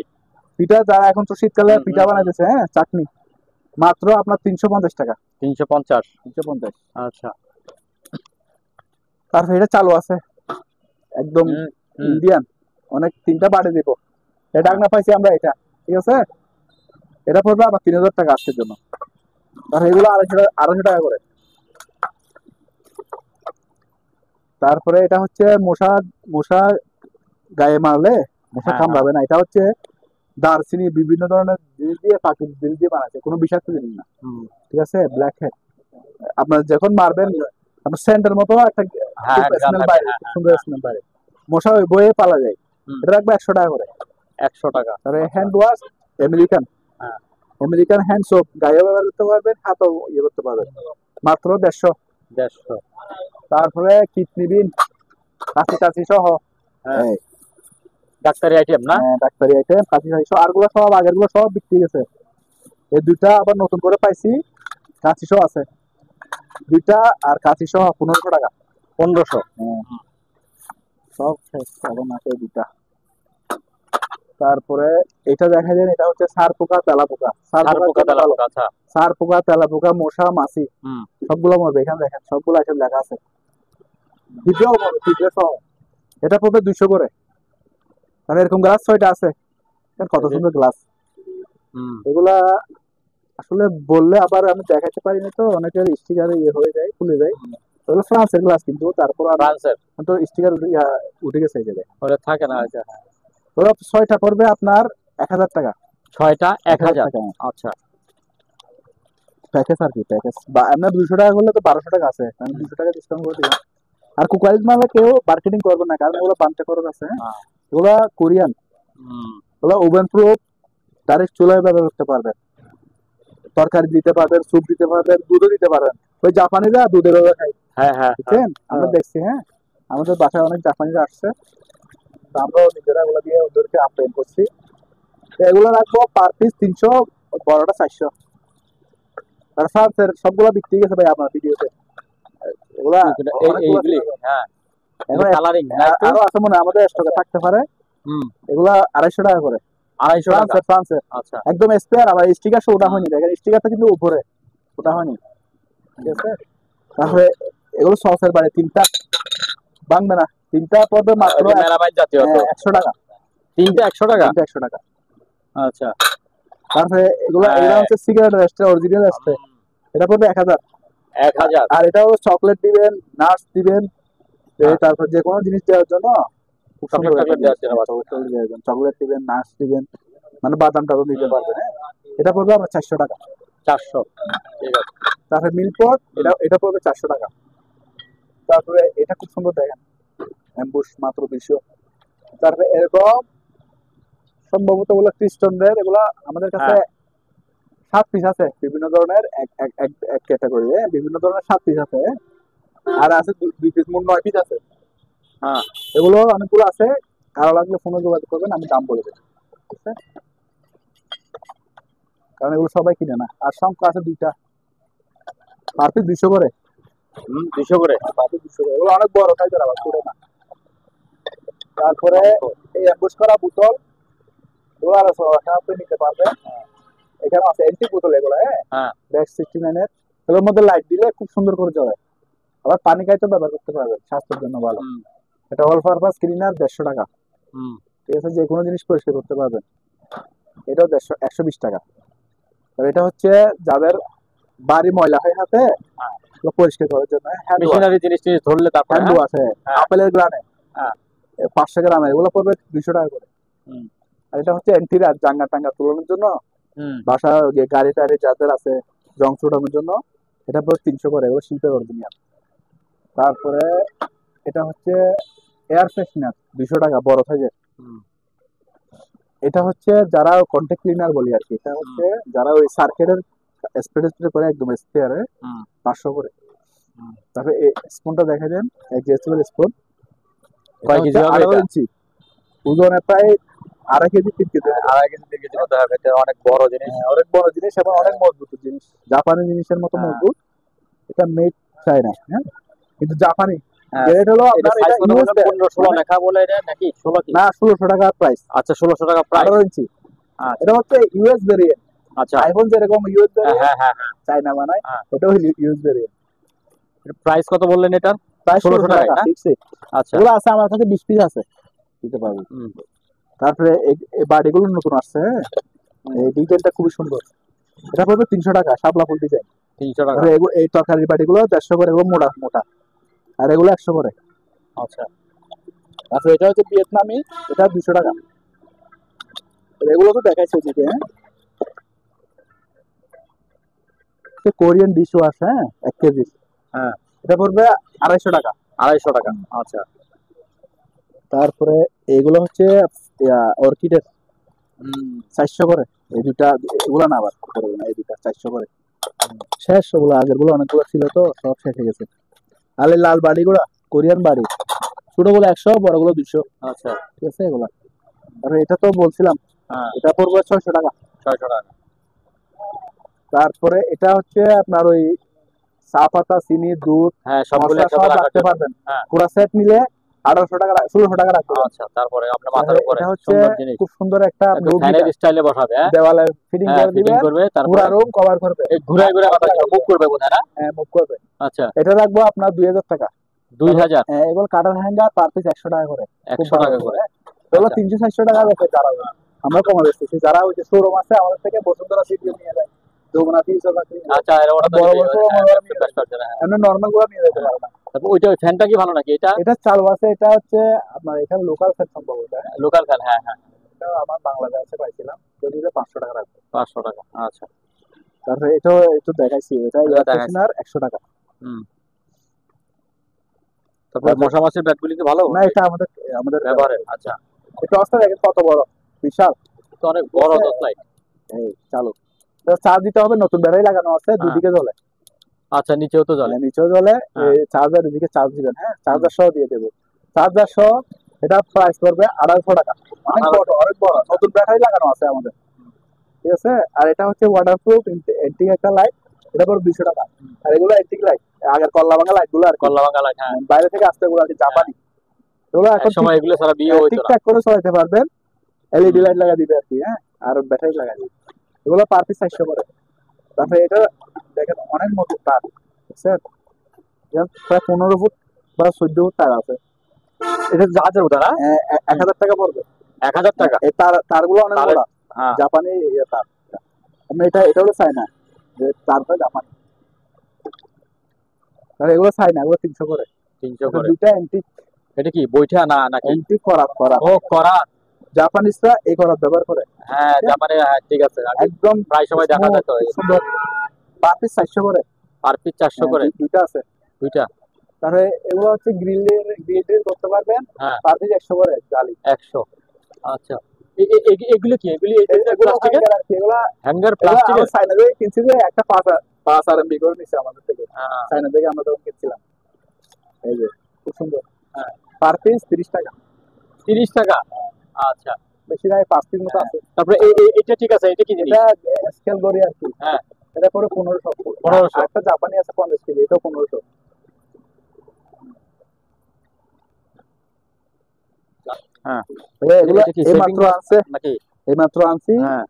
পিঠা যারা এখন তো শীতকালে পিঠা বানাইতেছে, হ্যাঁ চাটনি, মাত্র আপনার 350 টাকা। 350। 350। আচ্ছা। তারপরে এটা চালু আছে, একদম ইন্ডিয়ান, অনেক 3টা বাড়ি দিব। এটা না পাইছি আমরা, এটা ঠিক আছে, এটা পড়বে আবার 3,000 টাকা আজকের জন্য। তারপরে এগুলো 250 টাকা করে। তারপরে এটা হচ্ছে মশা, মশা গায়ে মারলে মশা হ্যাঁ, কামড়াবে না, এটা হচ্ছে দারচিনি বিভিন্ন ধরনের জিনিস দিয়ে, প্রাকৃতিক জিনিস দিয়ে বানাচ্ছে, কোনো বিষাক্ত জিনিস না, ঠিক আছে। ব্ল্যাক হেড আপনার যখন মারবেন, আপনার সেন্টের মতো একটা হ্যাঁ, স্মেল বাইরে, খুব সুন্দর স্মেল বাইরে, মশা ওই বয়ে পালা যায়। এটা রাখবে 100 টাকা করে। 100 টাকা। তারপরে হ্যান্ড ওয়াশ আমেরিকান, হ্যাঁ, আমেরিকান হ্যান্ড সোপ, গায়ে ব্যবহার করতে পারবেন, হাতও ইয়ে করতে পারবেন, মাত্র 150। 150। তারপরে কিডনি বিন, কাশি টাশি সহ, হ্যাঁ, ডাক্তারি আইটেম না? ডাক্তারি আইটেম, কাশি টাশি সহ, আরগুলো সব আগের গুলো সব বিক্রি গেছে। এই দুইটা আবার নতুন করে পাইছি, কাশি সহ আছে দুইটা, আর কাশি সহ 1500 টাকা। 1500। সব শেষ, এখন আছে দুইটা। তারপরে এটা দেখা যায়, এটা হচ্ছে সার পোকা, তেলা পোকা, সার পোকা, তেলা পোকা। আচ্ছা, সার পোকা, তেলা পোকা, মশা, মাছি, সবগুলো মরবে। এখানে দেখেন সবগুলো আইটেম লেখা আছে, পিঁপড়েও মরবে, পিঁপড়ে সহ। এটা পড়বে 200 করে। মানে এরকম গ্লাস 6টা আছে, কত সুন্দর গ্লাস। এগুলা আসলে বললে আবার আমি দেখাতে পারিনি তো, অনেকের স্টিকার ইয়ে হয়ে যায়, খুলে যায়। ওগুলো ফ্রান্সের গ্লাস, কিন্তু তারপর ফ্রান্সের তো স্টিকার উঠে গেছে এই জায়গায়, ওটা থাকে না। ওরা 6টা পড়বে আপনার 1000 টাকা। 6টা 1000 টাকা। আচ্ছা, প্যাকেজ আর কি, প্যাকেজ বা আপনার 200 টাকা করলে তো 1200 টাকা আছে, আমি 200 টাকা ডিসকাউন্ট করে দিলাম। আর কুকারিজ মালে কেউ মার্কেটিং করবে না, কারণ এগুলো বানতে খরচ আছে, এগুলো কোরিয়ান, এগুলো ওভেন প্রুফ, ডাইরেক্ট চুলায় ব্যবহার করতে পারবেন, তরকারি দিতে পারবেন, স্যুপ দিতে পারবেন, দুধও দিতে পারবেন। ওই জাপানিরা দুধের ব্যবহার খায়, হ্যাঁ, হ্যাঁ, বুঝছেন, আমরা দেখছি, হ্যাঁ আমাদের বাসায় অনেক জাপানিরা আসছে, আমরাও নিজেরা এগুলো দিয়ে ওদেরকে আপ্যায়ন করছি। এগুলো রাখবো পার পিস বড়টা 400। আর ফ্রান্সের সবগুলা বিক্রি গেছে ভাই আপনার ভিডিওতে, এগুলা অনেকগুলা এইগুলি ছিল। হ্যাঁ এখন কালারিং আরো আছে মনে হয় আমাদের স্টকে থাকতে পারে। এগুলা 250 টাকা করে। 250 টাকা। ফ্রান্সের আচ্ছা একদম স্পেয়ার, আবার স্টিকার শো ওটা হয়নি, দেখেন স্টিকারটা কিন্তু উপরে ওটা হয়নি, ঠিক আছে। তারপরে এগুলো সসের বাড়ি, তিনটা ভাঙবে না, তিনটা পড়বে মাত্র মেলামাইন জাতীয় তো 100 টাকা। তিনটা 100 টাকা। তিনটা 100 টাকা। আচ্ছা তারপরে এগুলো হচ্ছে সিগারেট রেস্টে অরিজিনাল আসছে, এটা পড়বে 1000। 1000। আর এটাও চকলেট দিবেন, নাটস দিবেন, তারপর যে কোনো জিনিস দেওয়ার জন্য চকলেট দিবেন, নাটস দিবেন, মানে বাদাম টাদাম দিতে পারবেন। হ্যাঁ, এটা পড়বে আমার 400 টাকা। 400, ঠিক আছে। তারপরে মিল্কপট, এটা পড়বে 400 টাকা। তারপরে এটা খুব সুন্দর দেখেন, অ্যাম্বুশ মাত্র 200। তারপরে এরকম সম্ভবত ওগুলো ক্রিস্টনদের, এগুলা আমাদের কাছে 7 পিস আছে বিভিন্ন ধরনের, এক ক্যাটাগরি বিভিন্ন ধরনের 7 পিস আছে। আর আছে 2 পিস, মোট 9 পিস আছে। হ্যাঁ এগুলো অনেকগুলো আছে, কারো লাগলে ফোনে যোগাযোগ করবেন, আমি দাম বলে দেবো, ঠিক আছে? কারণ এগুলো সবাই কিনে না। আর শঙ্খ আছে 2টা, পার পিস 200 করে। 200 করে। পার পিস 200 করে, এগুলো অনেক বড় সাইজের, আবার ছোট না। তারপরে এই অ্যাম্বুশ করা বোতল, এগুলো আর আপনি নিতে পারবেন। এখানে আছে এন্টি বোতল, এগুলো হ্যাঁ ব্যাগ 69 এর, এগুলোর মধ্যে লাইট দিলে খুব সুন্দর করে জ্বলে। আবার পানি খাইতে ব্যবহার করতে পারবেন, স্বাস্থ্যের জন্য ভালো। এটা অল পারপাস ক্লিনার 150 টাকা, ঠিক আছে, যে কোনো জিনিস পরিষ্কার করতে পারবেন। এটাও 120 টাকা। আর এটা হচ্ছে যাদের বাড়ি ময়লা হয়ে হাতে, এগুলো পরিষ্কার করার জন্য মেশিনারি জিনিস ধরলে তারপরে হ্যান্ড আছে আপেলের গ্রামে 500 গ্রামে, এগুলো পড়বে 200 টাকা করে। আর এটা হচ্ছে অ্যান্টিরাজ, জাঙ্গা টাঙ্গা তোলানোর জন্য, বাসা গাড়ি টাড়ি যাদের আছে জং ছুটানোর জন্য, এটা পড়বে 300 করে, এগুলো শিল্পের অরিজিনাল। তারপরে এটা হচ্ছে এয়ার ফ্রেশনার 200 টাকা, বড় সাইজের। এটা হচ্ছে যারা কন্টাক্ট ক্লিনার বলি আর কি, এটা হচ্ছে যারা ওই সার্কেলের স্প্রে করে একদম স্প্রেয়ারে 500 করে। তারপরে এই স্পুনটা দেখা যান, অ্যাডজাস্টেবল স্পুন, কয় কেজি হবে এটা? 18 ইঞ্চি ওজনে, প্রায় 2.5 কেজি 3 কেজি, 2.5 কেজি 3 কেজি মতো হবে। এটা অনেক বড় জিনিস, অনেক বড় জিনিস এবং অনেক মজবুত জিনিস, জাপানি জিনিসের মতো মজবুত। এটা মেড চায়না, হ্যাঁ, কিন্তু জাপানি গ্রেড হলো আপনার, এটা 15-16 লেখা বলে এটা নাকি 16 কি? না, 1600 টাকা প্রাইস। আচ্ছা 1600 টাকা প্রাইস। 18 ইঞ্চি। এটা হচ্ছে ইউএস ভেরিয়েন্ট। আচ্ছা আইফোন যেরকম ইউএস ভেরিয়েন্ট, হ্যাঁ হ্যাঁ হ্যাঁ, চায়না বানায়, ওটা হলো ইউএস ভেরিয়েন্ট। প্রাইস কত বললেন এটার? প্রায় 1600 টাকা না? ফিক্সড। আচ্ছা এগুলো আছে আমার কাছে 20 পিস আছে, দিতে পারবো। তারপরে এই বাড়িগুলো নতুন আসছে, এই ডিজাইনটা খুবই সুন্দর, এটা পড়বে 300 টাকা, শাপলা ফুল ডিজাইন 300 টাকা। এই তরকারির বাড়িগুলো 150 করে, এগুলো মোটা মোটা, আর এগুলো 100 করে। আচ্ছা আচ্ছা, এটা হচ্ছে ভিয়েতনামি, এটা 200 টাকা। এগুলো তো দেখাইছে ওদিকে। হ্যাঁ, কোরিয়ান ডিশ ওয়াশ, হ্যাঁ 1 কেজি, হ্যাঁ এটা পড়বে 250 টাকা। 250 টাকা। আচ্ছা তারপরে এগুলো হচ্ছে অর্কিডের 400 করে, এই দুটা, এগুলো না আবার করবে না, এই দুটা 400 করে। শেষ ওগুলো, আগের গুলো অনেকগুলো ছিল তো সব শেষ হয়ে গেছে। আর এই লাল বাড়িগুলো কোরিয়ান বাড়ি, ছোট গুলো 100, বড় গুলো 200। আচ্ছা ঠিক আছে এগুলা। আর এটা তো বলছিলাম, এটা পড়বে 600 টাকা। 600 টাকা। তারপরে এটা হচ্ছে আপনার ওই চা পাতা, চিনি, দুধ, হ্যাঁ সবগুলো মশলা সব রাখতে পারবেন। পুরো সেট নিলে 1800 টাকা, 1600 টাকা রাখতে পারবেন। আচ্ছা তারপরে আপনার মাথার উপরে এটা হচ্ছে সুন্দর জিনিস, খুব সুন্দর একটা ফ্যানের স্টাইলে বসাবে। হ্যাঁ দেওয়ালে ফিটিং করে দিবেন, করবে, তারপরে পুরো রুম কভার করবে, ঘুরে ঘুরে কথা মুভ করবে বোধহয় না? হ্যাঁ মুভ করবে। আচ্ছা এটা রাখবো আপনার 2000 টাকা। 2000? হ্যাঁ, এগুলো কাটার হ্যাঙ্গার পার পিস 100 টাকা করে। 100 টাকা করে। এগুলো 300-400 টাকা বেচে যারা, আমরা কমা বেচতেছি। যারা ওই যে শোরুম আছে আমাদের থেকে বসুন্ধরা সিটি নিয়ে যায়, যমুনা আচ্ছা এর ওটা তো বড় বড় শোরুম এমনি নরমাল গুলো নিয়ে যেতে পারে না। তারপর ওইটা ফ্যানটা কি ভালো নাকি? এটা এটা চালু আছে, এটা হচ্ছে আপনার এখানে লোকাল ফ্যান সম্ভব, এটা লোকাল ফ্যান। হ্যাঁ হ্যাঁ, এটা আমার বাংলাদেশে পাইছিলাম, যদি 500 টাকা রাখবে। 500 টাকা। আচ্ছা তারপরে এটাও একটু দেখাইছি, এটা এয়ার 100 টাকা। তারপরে মশা মাছির ব্যাটগুলি কি ভালো না? এটা আমাদের আমাদের ব্যবহারের। আচ্ছা এটা অবস্থা দেখেন কত বড়, বিশাল, তো অনেক বড় দোষ লাইট। এই চালু, চার্জ দিতে হবে, নতুন ব্যাটারি লাগানো আছে, দুদিকে জ্বলে। আচ্ছা নিচেও তো জ্বলে? নিচেও জ্বলে, এই চার্জার এদিকে চার্জ দিবেন। হ্যাঁ, চার্জার সহ দিয়ে দেবো, চার্জার সহ। এটা প্রাইস করবে 250 টাকা। অনেক বড়, অনেক বড়, নতুন ব্যাটারি লাগানো আছে আমাদের, ঠিক আছে। আর এটা হচ্ছে ওয়াটারপ্রুফ এন্টিক একটা লাইট, এটা পড়বে 200 টাকা। আর এগুলো এন্টিক লাইট, আগের কল্লা ভাঙা লাইট গুলো আর কি, কল্লা বাঙ্গা লাইট, হ্যাঁ। বাইরে থেকে আসতে গুলো আর কি, জাপানি। এগুলো এখন এক সময় এগুলো ছাড়া বিয়ে হইতো না। ঠিকঠাক করে চালাতে পারবেন, এলইডি লাইট লাগা দিবে আর কি, হ্যাঁ, আর ব্যাটারি লাগা দিবে। এগুলো পার পিস 400 করে। তারপরে এটা দেখেন অনেক মোটা তার, বুঝছেন, প্রায় 15 ফুট বা 14 ফুট তার আছে। এটা জাহাজের ওটা না? 1000 টাকা পড়বে। 1000 টাকা। এই তারগুলো অনেক তারের- বড়, হ্যাঁ। জাপানি তার। আমি এটা হলো চাইনা, যে তারটা জাপানি। আর এগুলো চাইনা, এগুলো 300 করে। 300 করে। দুইটা এন্টিক, এটা কি বৈঠা না নাকি? এন্টিক করা। ও করা। জাপানিজরা এই করাত ব্যবহার করে, হ্যাঁ, জাপানে, হ্যাঁ, ঠিক আছে। আমি একদম প্রায় সময় দেখা যায় তো। খুব সুন্দর। পার পিস 400 করে। পার পিস 400 করে। দুইটা আছে। দুইটা। তারপরে এগুলো হচ্ছে গ্রিল করতে পারবেন, হ্যাঁ। পার পিস 100 করে জালি। 100। আচ্ছা। এগুলো কি? এগুলি এগুলো প্লাস্টিকের hanger আর কি, এগুলো হ্যাঙ্গার, এগুলো প্লাস্টিকের। আমরা চাইনা থেকে কিনছি, যে একটা 5 আরএমবি করে নিচ্ছে আমাদের থেকে, হ্যাঁ। চাইনা থেকে আমরা তখন কিনছিলাম। এই যে খুব সুন্দর, হ্যাঁ। পার পিস 30 টাকা। 30 টাকা। আচ্ছা। বেশি নাই, 5 পিস মতো আছে। তারপরে এটা ঠিক আছে, এটা কি জিনিস? এটা স্কেল গড়ি আর কি, হ্যাঁ। এটা পরে 1500। 1500। একটা জাপানি আছে 50 কেজি, এটা 1500। হ্যাঁ। এগুলো এটা কি এইমাত্র আনছে, নাকি? এইমাত্র আনছি। হ্যাঁ।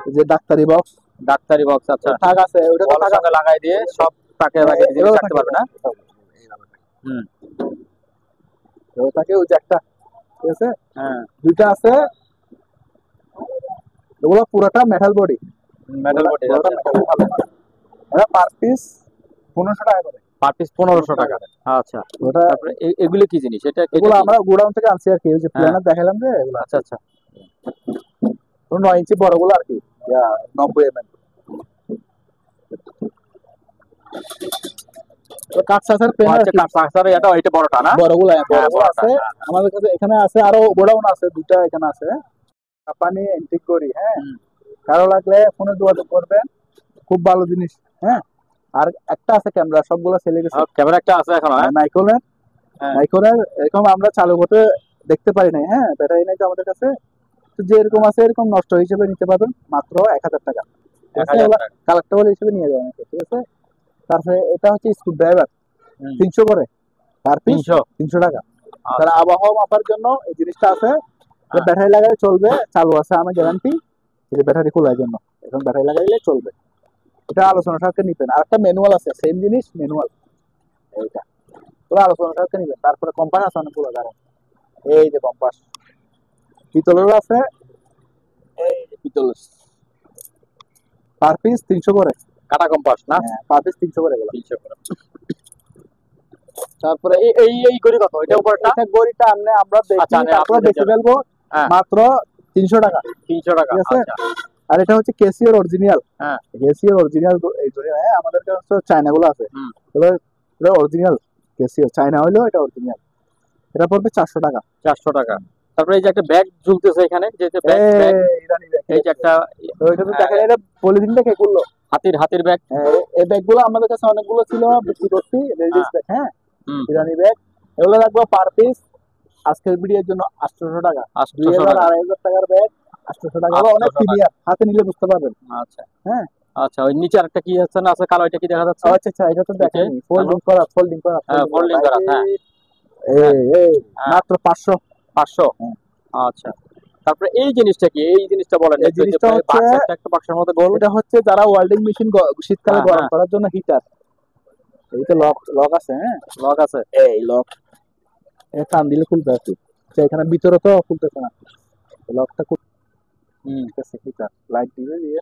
এই যে ডাক্তারি বক্স, ডাক্তারি বক্স। আচ্ছা। থাক আছে, ওটা তো ওয়ালের থাক সঙ্গে লাগাই দিয়ে সব তাকে জিনিস রাখতে পারবে না? হুম। ওটাকে ওই যে একটা, ঠিক আছে, হ্যাঁ। দুইটা আছে। এগুলো পুরোটা মেটাল বডি, মেটাল বডি। এটা পার পিস 1500 টাকা করে। পার পিস 1500 টাকা। আচ্ছা। ওটা তারপরে এগুলো কি জিনিস? এটা এগুলো কি? আমরা গোডাউন থেকে আনছি আর কি, ওই যে হ্যাঁ। প্ল্যানার দেখালাম যে এগুলো। আচ্ছা আচ্ছা। 9 ইঞ্চি বড়গুলো আর কি, 90 mm। তো কাঠ সাসার পেন আর আচ্ছা, কি, কাঁসারে এটা বড়টা না? বড়গুলো হ্যাঁ, বড়টা, আছে হ্যাঁ। আমাদের কাছে। এখানে আছে আরো গোডাউন আছে, দুইটা এখানে আছে। জাপানি এন্টিক করি, হ্যাঁ। হুম। কারো লাগলে ফোনে যোগাযোগ করবেন, খুব ভালো জিনিস, হ্যাঁ। আর একটা আছে ক্যামেরা, সবগুলো সেলে গেছে। ক্যামেরা একটা আছে এখন, হ্যাঁ? নাইকনের, হ্যাঁ। নাইকনের এরকম আমরা চালু করতে দেখতে পারি নাই, হ্যাঁ, ব্যাটারি নাই তো আমাদের কাছে। তো যে এরকম আছে, এরকম নষ্ট হিসেবে নিতে পারবেন মাত্র 1000 টাকা। 1000 টাকা। কালেক্টেবল হিসেবে নিয়ে যাবেন, ঠিক আছে। তারপরে এটা হচ্ছে স্ক্রু ড্রাইভার, হুম। 300 করে পার পিস, 300। 300 টাকা। তার আবহাওয়া মাপার জন্য এই জিনিসটা আছে, হ্যাঁ। ব্যাটারি লাগালে চলবে, চালু আছে আমার গ্যারান্টি। এই ব্যাটারি খোলার জন্য এখন ব্যাটারি লাগাইলে চলবে। এটা আলোচনা সাথে নিবেন। আর একটা ম্যানুয়াল আছে, সেম জিনিস, ম্যানুয়াল। এইটা পুরো আলোচনা সাথে নিবেন। তারপরে কম্পাস আছে অনেকগুলো, কারণ এই যে কম্পাস পিতলের আছে, এই যে পিতল, পার পিস 300 করে। কাটা কম্পাস না? হ্যাঁ, পার পিস 300 করে গেল। 300 করে। তারপরে এই গড়ি কত? এটা উপরটা? এটা গড়িটা আমরা দেখি, আচ্ছা, তারপরে আপনাদের বেশি জানা। ফেলবো, হ্যাঁ। মাত্র 300 টাকা। 300 টাকা। ঠিক আছে। আচ্ছা। আর এটা হচ্ছে কেসিওর অরিজিনাল, হ্যাঁ। কেসিওর অরিজিনাল এই ধরে, হ্যাঁ, আমাদের কাছে চায়না গুলো আছে। হুম। এবার এটা অরিজিনাল কেসিওর, চায়না হইলেও এটা অরিজিনাল। এটা পড়বে 400 টাকা। 400 টাকা। তারপরে এই যে একটা ব্যাগ ঝুলতেছে এখানে, যে ব্যাগ, ইরানি ব্যাগ, এই যে একটা তো এটা তো দেখেন, এটা পলিথিনটা কে করলো। হাতির ব্যাগ। এই ব্যাগগুলো আমাদের কাছে অনেকগুলো ছিল, বিক্রি করছি, লেডিস ব্যাগ, হ্যাঁ, হুম। ইরানি ব্যাগ। এগুলো রাখবো পার পিস আজকের ভিডিওর জন্য 800 টাকা। 800 2000 টাকা। 2500 টাকার ব্যাগ 800 টাকা, 800 অনেক টাকা। প্রিমিয়াম, হাতে নিলে বুঝতে পারবেন, আচ্ছা। হ্যাঁ। আচ্ছা, ওই নিচে আরেকটা কি আছে না আছে কালো, এটা কি দেখা যাচ্ছে? আচ্ছা আচ্ছা, এটা তো দেখেনি, ফোল্ডিং করা, হ্যাঁ, folding করা, হ্যাঁ। এই হ্যাঁ। মাত্র 500। 500। হ্যাঁ। আচ্ছা। তারপরে এই জিনিসটা কি? এই জিনিসটা বলেন। এই জিনিসটা হচ্ছে, একটা বাক্সের মধ্যে গোল। এটা হচ্ছে যারা ওয়েল্ডিং মেশিন শীতকালে হ্যাঁ, গরম হ্যাঁ। করার জন্য হিটার, এই তো লক লক আছে, হ্যাঁ, লক আছে। এই লক, টান দিলে খুলবে আর কি। আচ্ছা, এখানে ভিতরে তো খুলতেছে না, লকটা হুম। হিটার লাইট দিয়ে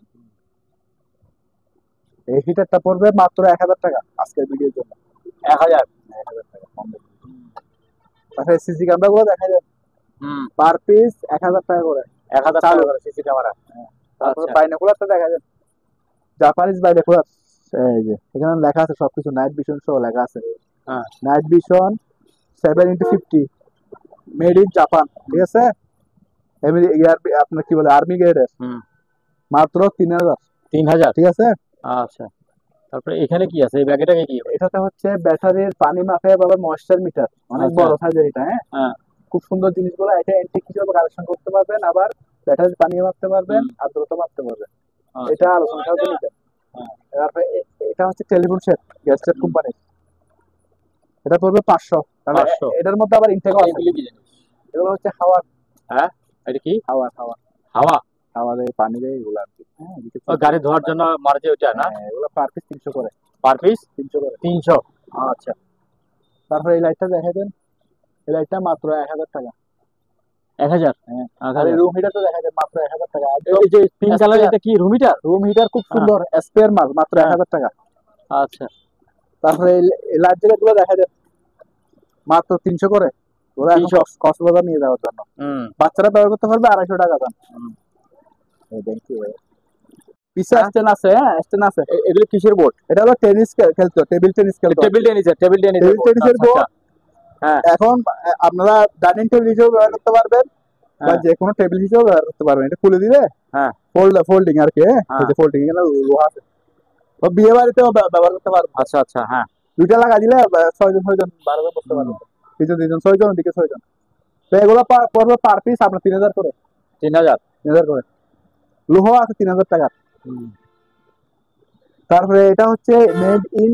এই হিটারটা পড়বে মাত্র 1000 টাকা আজকের ভিডিওর জন্য। 1000। 1000 টাকা কম। তারপরে সিসি ক্যামেরা গুলো দেখা যায়, হুম। পার পিস 1000 টাকা করে। 1000 টাকা করে সিসি ক্যামেরা। তারপরে আচ্ছা। বাইনোকুলারটা দেখা যায়, জাপানিজ বাইনোকুলার, এই যে এখানে লেখা আছে সবকিছু, নাইট ভিশন সহ লেখা আছে। হ্যাঁ। Night vision 7x50, made in Japan, ঠিক আছে। আপনার কি বলে, আর্মি গ্রেডের, হুম। মাত্র 3000। 3000। ঠিক আছে। আচ্ছা। তারপরে এখানে কি আছে? এই ব্যাগটাকে কি? এটাতে হচ্ছে ব্যাটারির পানি মাপে, আবার ময়েশ্চার মিটার, অনেক আচ্ছা। বড় সাইজের এটা, হ্যাঁ। হ্যাঁ। খুব সুন্দর জিনিসগুলো, এটা এন্টিক হিসেবে কালেকশন করতে পারবেন, আবার ব্যাটারির পানিও মাপতে পারবেন, হুম। আর্দ্রতা মাপতে পারবেন। এটা আলোচনা সাথে নিতেন। তারপরে এটা হচ্ছে টেলিফোন সেট, গ্যাজেট কোম্পানি, এটা পড়বে 500। তাহলে 500 এটার মধ্যে আবার ইনটেক আছে। এগুলি কি জিনিস? এগুলো হচ্ছে হাওয়ার, হ্যাঁ, এটা কি? হাওয়ার হাওয়ার হাওয়া? হাওয়া দেয়, পানি দেয়, এগুলো আর কি। হ্যাঁ, এদিকে গাড়ি ধোয়ার জন্য মারে যে ওইটা না? হ্যাঁ, এগুলো পার পিস 300 করে। পার পিস 300 করে। 300। আচ্ছা। তারপরে এই লাইটটা দেখে দেন, এই লাইটটা মাত্র 1000 টাকা। 1000? হ্যাঁ, আর 1000। এই রুম হিটারটা দেখা যায় মাত্র 1000 টাকা। এই যে পিঙ্ক কালার, এটা কি রুম হিটার? রুম হিটার খুব সুন্দর, স্পেয়ার মাল, মাত্র 1000 টাকা। আচ্ছা। তারপরে এই লাইট জ্যাকেট গুলো দেখা যায় মাত্র 300 করে। ওরা এখন 300 কক্সবাজার নিয়ে যাওয়ার জন্য। বাচ্চারা ব্যবহার করতে পারবে 250 টাকা দাম। এই দেখি পিছে স্ট্যান্ড আছে, হ্যাঁ স্ট্যান্ড আছে। এগুলো কিসের বোর্ড? এটা হলো টেনিস খেলতো, টেবিল টেনিস খেলতো। টেবিল টেনিসের বোর্ড। হ্যাঁ, এখন আপনারা ডাইনিং টেবিল হিসেবে ব্যবহার করতে পারবেন, বা যে কোনো টেবিল হিসেবে ব্যবহার করতে পারবেন। এটা খুলে দিলে হ্যাঁ ফোল্ডিং আর কি, এই যে ফোল্ডিং এখানে লোহা আছে, তো বিয়ে বাড়িতেও ব্যবহার করতে পারবেন। আচ্ছা আচ্ছা। হ্যাঁ, দুইটা লাগা দিলে 6 জন 12 জন বসতে পারবেন। পিছনে 2 জন 6 জন, ওদিকে 6 জন। তো এগুলো পড়বে পার পিস আপনার 3000 করে। 3000 করে। লোহা আছে 3000 টাকা। তারপরে এটা হচ্ছে মেড ইন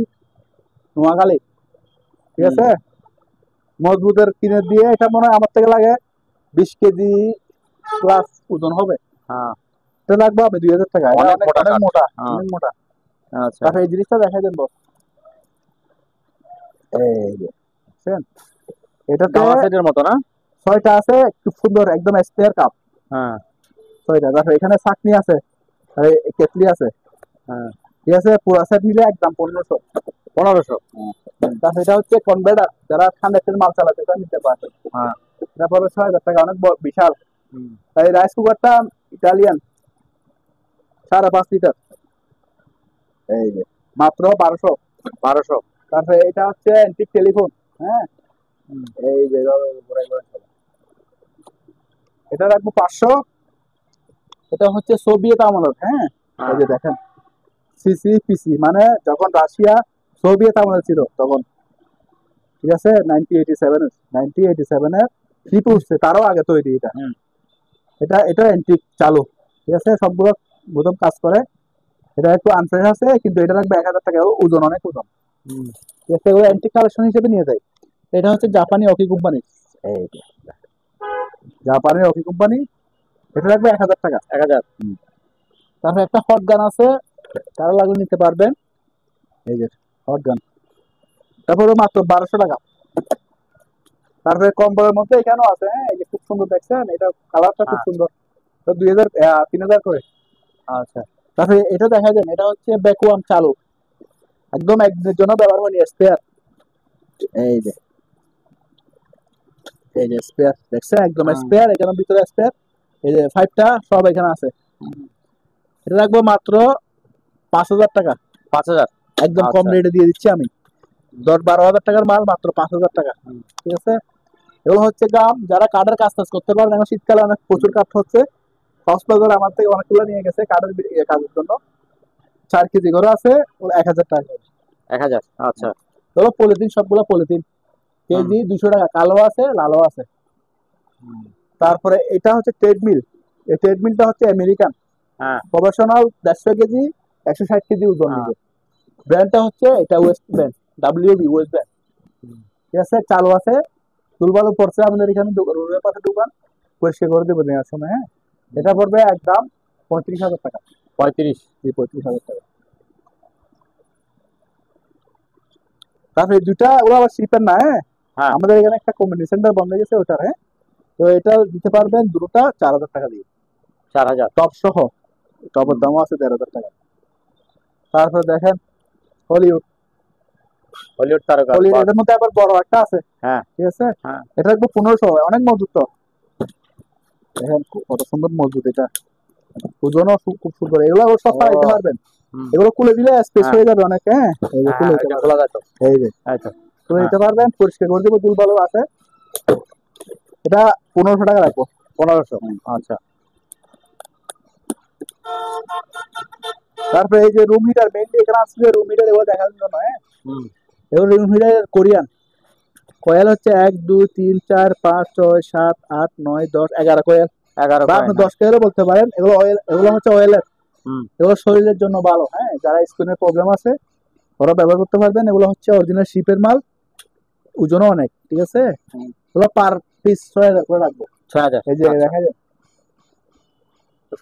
নোয়াখালী, ঠিক আছে। মজবুতের কিনে দিয়ে, এটা মনে হয় আমার থেকে লাগে 20 কেজি প্লাস ওজন হবে। হ্যাঁ, এটা লাগবে হবে 2000 টাকা। অনেক মোটা, অনেক মোটা, হ্যাঁ। অনেক মোটা। আচ্ছা। তারপরে এই জিনিসটা দেখাই দেন বস, এই যে বুঝছেন, এটাতে গামা সেটের মতো না? 6টা আছে, খুব সুন্দর একদম স্পেয়ার কাপ। হ্যাঁ 6টা। তারপরে এখানে চাটনি আছে, কেটলি আছে। হ্যাঁ, ঠিক আছে, পুরা সেট নিলে একদম 1500। 1500। তারপরে এটা হচ্ছে কনভের্টার, যারা ঠান্ডা তেল মাল চালাতে চান নিতে পারবে। হ্যাঁ, এটা পড়বে 6000 টাকা, অনেক বিশাল। তাই রাইস কুকারটা ইটালিয়ান, 5.5 লিটার, এই যে মাত্র 1200। তারপরে এটা হচ্ছে অ্যান্টিক টেলিফোন, হ্যাঁ এই যে এটা রাখবো 500। এটা হচ্ছে সোভিয়েত আমলের, হ্যাঁ এই যে দেখেন সিসিপিসি, মানে যখন রাশিয়া সোভিয়েত আমলে ছিল তখন, ঠিক আছে। 1987 এর শীত উঠছে, তারও আগে তৈরি এটা। এটা অ্যান্টিক চালু, ঠিক আছে, সবগুলো বোতাম কাজ করে। এটা একটু আনফ্রেশ আছে, কিন্তু এটা রাখবে 1000 টাকা, ওজন অনেক ওজন। ঠিক আছে, এগুলো অ্যান্টিক কালেকশন হিসেবে নিয়ে যায়। এটা হচ্ছে জাপানি অকি কোম্পানি, জাপানের অকি কোম্পানি, এটা রাখবে 1000 টাকা। 1000। তারপরে একটা হট গান আছে, তারা লাগলে নিতে পারবেন, এই যে হট গান, তারপরে মাত্র 1200 টাকা। তারপরে কম্বলের মধ্যে এখানেও আছে, হ্যাঁ এই যে খুব সুন্দর দেখছেন, এটা কালারটা খুব সুন্দর, তো 3000 করে। আচ্ছা। তারপরে এটা দেখা যায়, এটা হচ্ছে ব্যাকুয়াম চালু, একদম একদিনের জন্য ব্যবহার হয়নি, স্পেয়ার। এই যে স্পেয়ার দেখছেন, একদম স্পেয়ার, এখানে ভিতরে স্পেয়ার, এই যে 5টা সব এখানে আছে। এটা রাখবো মাত্র 5000 টাকা। 5000 একদম কম রেটে দিয়ে দিচ্ছি আমি, 10-12 হাজার টাকার মাল মাত্র 5000 টাকা। ঠিক আছে, এগুলো হচ্ছে গাম, যারা কাঠের কাজ করতে পারেন, এখন শীতকালে অনেক প্রচুর কাঠ হচ্ছে। কক্সবাজার আমার থেকে অনেকগুলো নিয়ে গেছে কাঠের কাজের জন্য। 4 কেজি করে আছে, 1000 টাকা। 1000। আচ্ছা। ধরো পলিথিন, সবগুলো পলিথিন, কেজি 200 টাকা, কালো আছে লালও আছে। তারপরে এটা হচ্ছে ট্রেডমিল, এই ট্রেডমিলটা হচ্ছে আমেরিকান, প্রফেশনাল, 150 কেজি, 160 কেজি ওজন নিবে। ব্র্যান্ডটা হচ্ছে এটা West brand, WB West brand. ঠিক আছে, চালু আছে, তুলবালু পড়ছে আমাদের এখানে রোডের পাশে দোকান, পরিষ্কার করে দেবো নেওয়ার সময়। হ্যাঁ, এটা পড়বে একদম 35,000 টাকা। 35,000 টাকা। তারপরে দুটা ওরা আবার শিপের না, হ্যাঁ আমাদের এখানে একটা কমিউনিটি সেন্টার বন্ধ হয়ে গেছে ওটার, হ্যাঁ তো এটা দিতে পারবেন দুটোটা 4000 টাকা দিয়ে। 4000 টপ সহ, টপের দামও আছে 1500 টাকা। তারপরে দেখেন হলিউড তারকা, এটার মধ্যে আবার বড় একটা আছে, হ্যাঁ ঠিক আছে, এটা একটু 1500, অনেক মজবুত। তো দেখেন কত সুন্দর মজবুত, এটা ওজনও খুব সুন্দর। এগুলো সব দিতে পারবেন, এগুলো খুলে দিলে স্পেস হয়ে যাবে অনেক। হ্যাঁ এই যে খুলে খোলা যায়, তো এই যে খুলে দিতে পারবেন, পরিষ্কার করে দেবো, দুল ভালো আছে। এটা 1500 টাকা রাখবো। 1500। আচ্ছা। তারপরে এই যে রুম হিটার, মেইনলি এখানে আসছে রুম হিটার, এগুলো দেখার জন্য। হ্যাঁ এগুলো রুম হিটার কোরিয়ান, কয়েল হচ্ছে 1 2 3 4 5 6 7 8 9 10 11 কয়েল। 11 বা আপনি 10 কয়েলও বলতে পারেন। এগুলো অয়েল, এগুলো হচ্ছে অয়েলের, হুম। এগুলো শরীরের জন্য ভালো, হ্যাঁ, যারা স্কিনের প্রবলেম আছে ওরা ব্যবহার করতে পারবেন। এগুলো হচ্ছে অরিজিনাল শিপের মাল, ওজনও অনেক, ঠিক আছে। হুম। এগুলো পার পিস 6,000 করে রাখবো। 6,000। এই যে দেখা যায়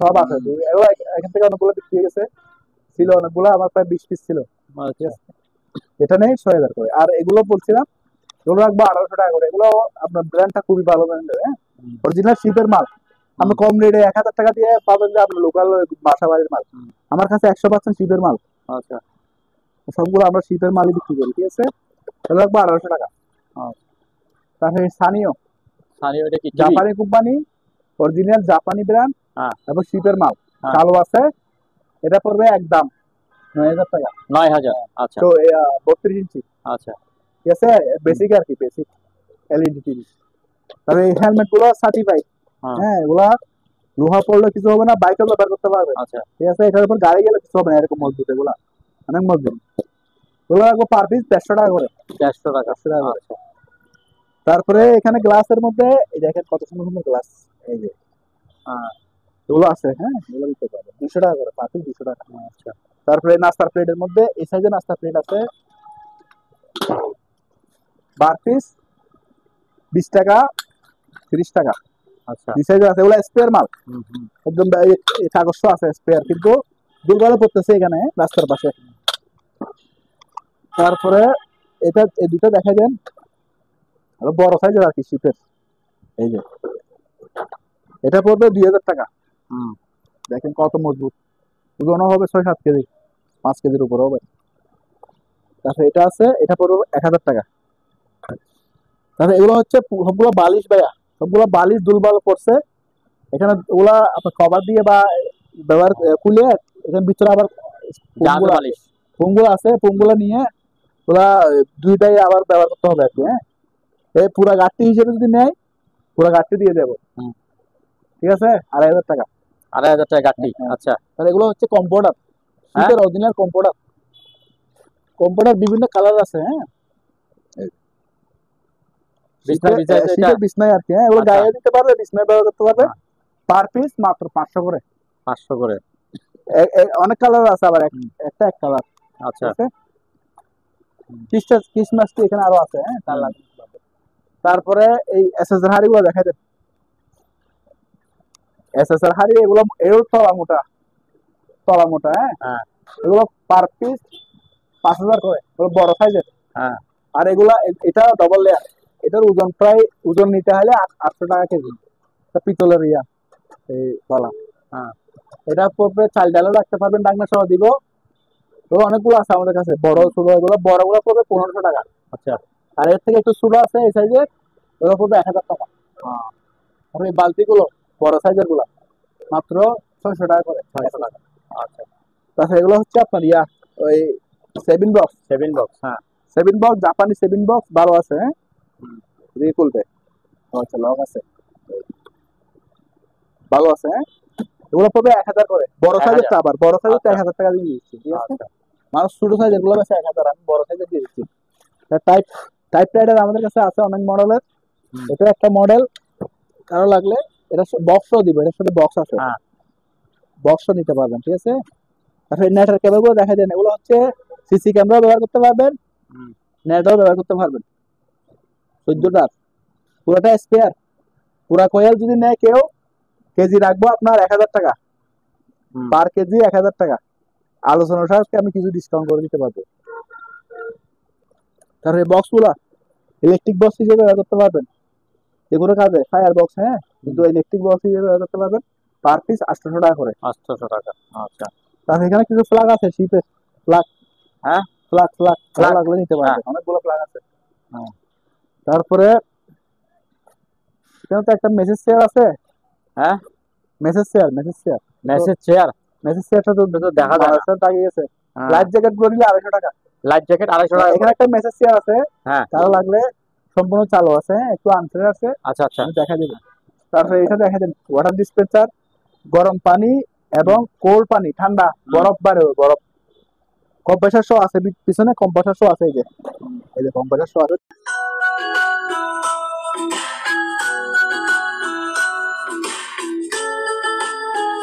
সব আছে, এগুলো এখান থেকে অনেকগুলো বিক্রি হয়ে গেছে, ছিল অনেকগুলো, আমার প্রায় 20 পিস ছিল, ঠিক আচ্ছা। আছে। এটা নেই 6,000 করে। আর এগুলো বলছিলাম, এগুলো রাখবো 1,800 টাকা করে। এগুলো আপনার ব্র্যান্ডটা খুবই ভালো ব্র্যান্ডের, হ্যাঁ, হুম। অরিজিনাল শিপের মাল। আপনি কম রেটে 1,000 টাকা দিয়ে পাবেন যে আপনার লোকাল বাসা বাড়ির মাল। হুম। আমার কাছে 100% শিপের মাল, আচ্ছা। সবগুলো আমরা শিপের মালই বিক্রি করি, ঠিক আছে। এগুলো রাখবো 1,800 টাকা। আচ্ছা। তারপরে সানিও, সানিও এটা কি টিভি? জাপানি কোম্পানি, অরিজিনাল জাপানি ব্র্যান্ড হ্যাঁ। এবং শিপের মাল, হ্যাঁ। চালু আছে। এটা পড়বে একদম 9,000 টাকা। 9,000। আচ্ছা। তো 32 ইঞ্চি, আচ্ছা। ঠিক আছে, বেসিক আর কি, বেসিক এলইডি টিভি। তবে এই হেলমেট গুলো সার্টিফাইড, হ্যাঁ। হ্যাঁ, এগুলা লোহা পড়লে কিছু হবে না, বাইকেও ব্যবহার করতে পারবে, আচ্ছা। ঠিক আছে। এটার উপর গাড়ি গেলে কিছু হবে না, এরকম মজবুত, এগুলা অনেক মজবুত। এগুলো রাখবো পার পিস 150 টাকা করে। 400 টাকা। 150 টাকা করে। আচ্ছা। তারপরে এখানে গ্লাসের মধ্যে এই দেখেন কত সুন্দর সুন্দর গ্লাস, এই যে এগুলো আছে, হ্যাঁ, এগুলো দিতে পারবে 200 টাকা করে, পার পিস 200 টাকা। আচ্ছা। তারপরে নাস্তার প্লেটের মধ্যে এই সাইজের নাস্তার প্লেট আছে, পার পিস 20 টাকা, 30 টাকা। আচ্ছা। দুই সাইজের আছে, এগুলো স্পেয়ার মাল, হুম। হুম। একদম এই কাগজ তো আছে স্পেয়ার, কিন্তু দুর্বলে পড়তেছে এখানে রাস্তার পাশে। তারপরে এটা এই দুটো দেখা যান, আরো বড় সাইজের আর কি, শিপের, এই যে এটা পড়বে 2,000 টাকা। হুম। দেখেন কত মজবুত, ওজনও হবে 6-7 কেজি, 5 কেজির উপর হবে। তারপরে এটা আছে, এটা পড়বে 1,000 টাকা। তারপরে এগুলো হচ্ছে সবগুলো বালিশ ভাইয়া, সবগুলো বালিশ দুলবাল পড়ছে। এখানে ওগুলা আপনার কভার দিয়ে বা ব্যবহার খুলে এখানে ভিতরে আবার জাহাজ বালিশ। পুঙ্গুলো আছে, পুঙ্গুলো নিয়ে ওরা দুইটাই আবার ব্যবহার করতে হবে আর কি, হ্যাঁ। এই পুরা গাড়ি হিসেবে যদি নেয়, পুরা গাড়ি দিয়ে দেবো, হুম। ঠিক আছে, 2,500 টাকা। 2,500 টাকা গাড়ি। হ্যাঁ। আচ্ছা। তাহলে এগুলো হচ্ছে কম্পোর্টার, হ্যাঁ? শীতের অরিজিনাল কম্পোর্টার। কম্পোর্টার বিভিন্ন কালার আছে, হ্যাঁ, বিছনা বিছাইতে এটা? শীতের বিছনায় আর কি, হ্যাঁ, এগুলো আচ্ছা। গায়ে দিতে পারবে, বিছনায় ব্যবহার করতে পারবে। হ্যাঁ। পার পিস মাত্র 500 করে। 500 করে। অনেক কালার আছে, আবার হুম। একটা এক কালার, আচ্ছা। ঠিক আছে। ক্রিসমাস কি এখানে আরো আছে, হ্যাঁ, তার হুম। লাগবে। তারপরে এই এসএসআর হাড়ি গুলো দেখা যায়, এসএসআর হাড়ি, এগুলো এগুলো তলা মোটা, তলা মোটা, হ্যাঁ। হ্যাঁ। এগুলো পার পিস 5,000 করে, এগুলো বড় সাইজের। হ্যাঁ। আর এগুলা এটা ডবল লেয়ার, এটার ওজন প্রায়, ওজন নিতে হলে 800 টাকা কেজি। এটা পিতলের ইয়া, এই তলা। হ্যাঁ। এটা পড়বে, চাল ডালও রাখতে পারবেন, ডাকনা সহ দিব। তো অনেকগুলো আছে আমাদের কাছে, বড় ছোট, এগুলো বড়গুলো পড়বে 1,500 টাকা। আচ্ছা। আর এর থেকে একটু ছোট আছে এই সাইজের, ওগুলো পড়বে 1,000 টাকা। আর এই বালতিগুলো বড় সাইজের গুলা মাত্র 600 টাকা করে, 600 টাকা। আচ্ছা। তাছাড়া এগুলো হচ্ছে আপনার ইয়া, ওই 7 বক্স, 7 বক্স। হ্যাঁ। 7 বক্স, জাপানি 7 বক্স ভালো আছে, হ্যাঁ, হুম। দিয়ে খুলবে, আচ্ছা, লক আছে, ভালো আছে, হ্যাঁ। এগুলো পড়বে 1,000 করে, বড় 1000। সাইজের, আবার বড় সাইজের আচ্ছা। 1,000 টাকা দিয়ে দিচ্ছি, ঠিক আছে। আচ্ছা। মানুষ ছোট সাইজের গুলো আছে 1,000, আমি বড় সাইজের দিয়ে দিচ্ছি। টাইপ টাইপ রাইডার আমাদের কাছে আছে অনেক মডেলের, হুম। এটা একটা মডেল, কারো লাগলে এটা বক্সও দিব, এটার সাথে বক্স আছে, হ্যাঁ। বক্সও নিতে পারবেন, ঠিক আছে। তারপরে নেটের কেবল গুলো দেখা যায় না, এগুলো হচ্ছে সিসি ক্যামেরা ব্যবহার করতে পারবেন, হুম। নেটও ব্যবহার করতে পারবেন। 14টা পুরোটা স্পেয়ার, পুরা কোয়েল যদি নেয় কেউ, কেজি রাখবো আপনার 1,000 টাকা, হুম। পার কেজি 1,000 টাকা। আলোচনার সাথে আমি কিছু ডিসকাউন্ট করে দিতে পারবো। তারপরে বক্স গুলা ইলেকট্রিক বক্স হিসেবে ব্যবহার করতে পারবেন, যে কোনো কাজে, ফায়ার বক্স, হ্যাঁ, কিন্তু ইলেকট্রিক বক্স হিসেবে ব্যবহার করতে পারবেন, পার পিস 800 টাকা করে। 800 টাকা। আচ্ছা। তারপরে এখানে কিছু ফ্ল্যাগ আছে, শিপের ফ্ল্যাগ, হ্যাঁ। Flag flag Flag? লাগলে নিতে হ্যাঁ। পারবেন, অনেকগুলো ফ্ল্যাগ আছে। হ্যাঁ। তারপরে এখানে তো একটা মেসেজ চেয়ার আছে, হ্যাঁ। Message chair, message chair, message chair. Message চেয়ারটা তো এটা তো দেখা যায় না। মানুষের দাঁড়িয়ে গেছে। হ্যাঁ। লাইফ জ্যাকেট গুলো নিলে 250 টাকা। লাইফ জ্যাকেট 250 টাকা এখানে করে। একটা মেসেজ চেয়ার আছে, হ্যাঁ। কারো লাগলে সম্পূর্ণ চালু আছে, হ্যাঁ, একটু আনফেয়ার আছে, আচ্ছা। আচ্ছা। আমি দেখা দেবো। তারপরে এটা দেখা দেন ওয়াটার ডিসপেন্সার, গরম পানি এবং কোল্ড পানি, ঠান্ডা বরফ বাড়ে, বরফ, কম্প্রেসার শো আছে, পিছনে কম্প্রেসার শো আছে, এই যে কম্প্রেসার শো আছে।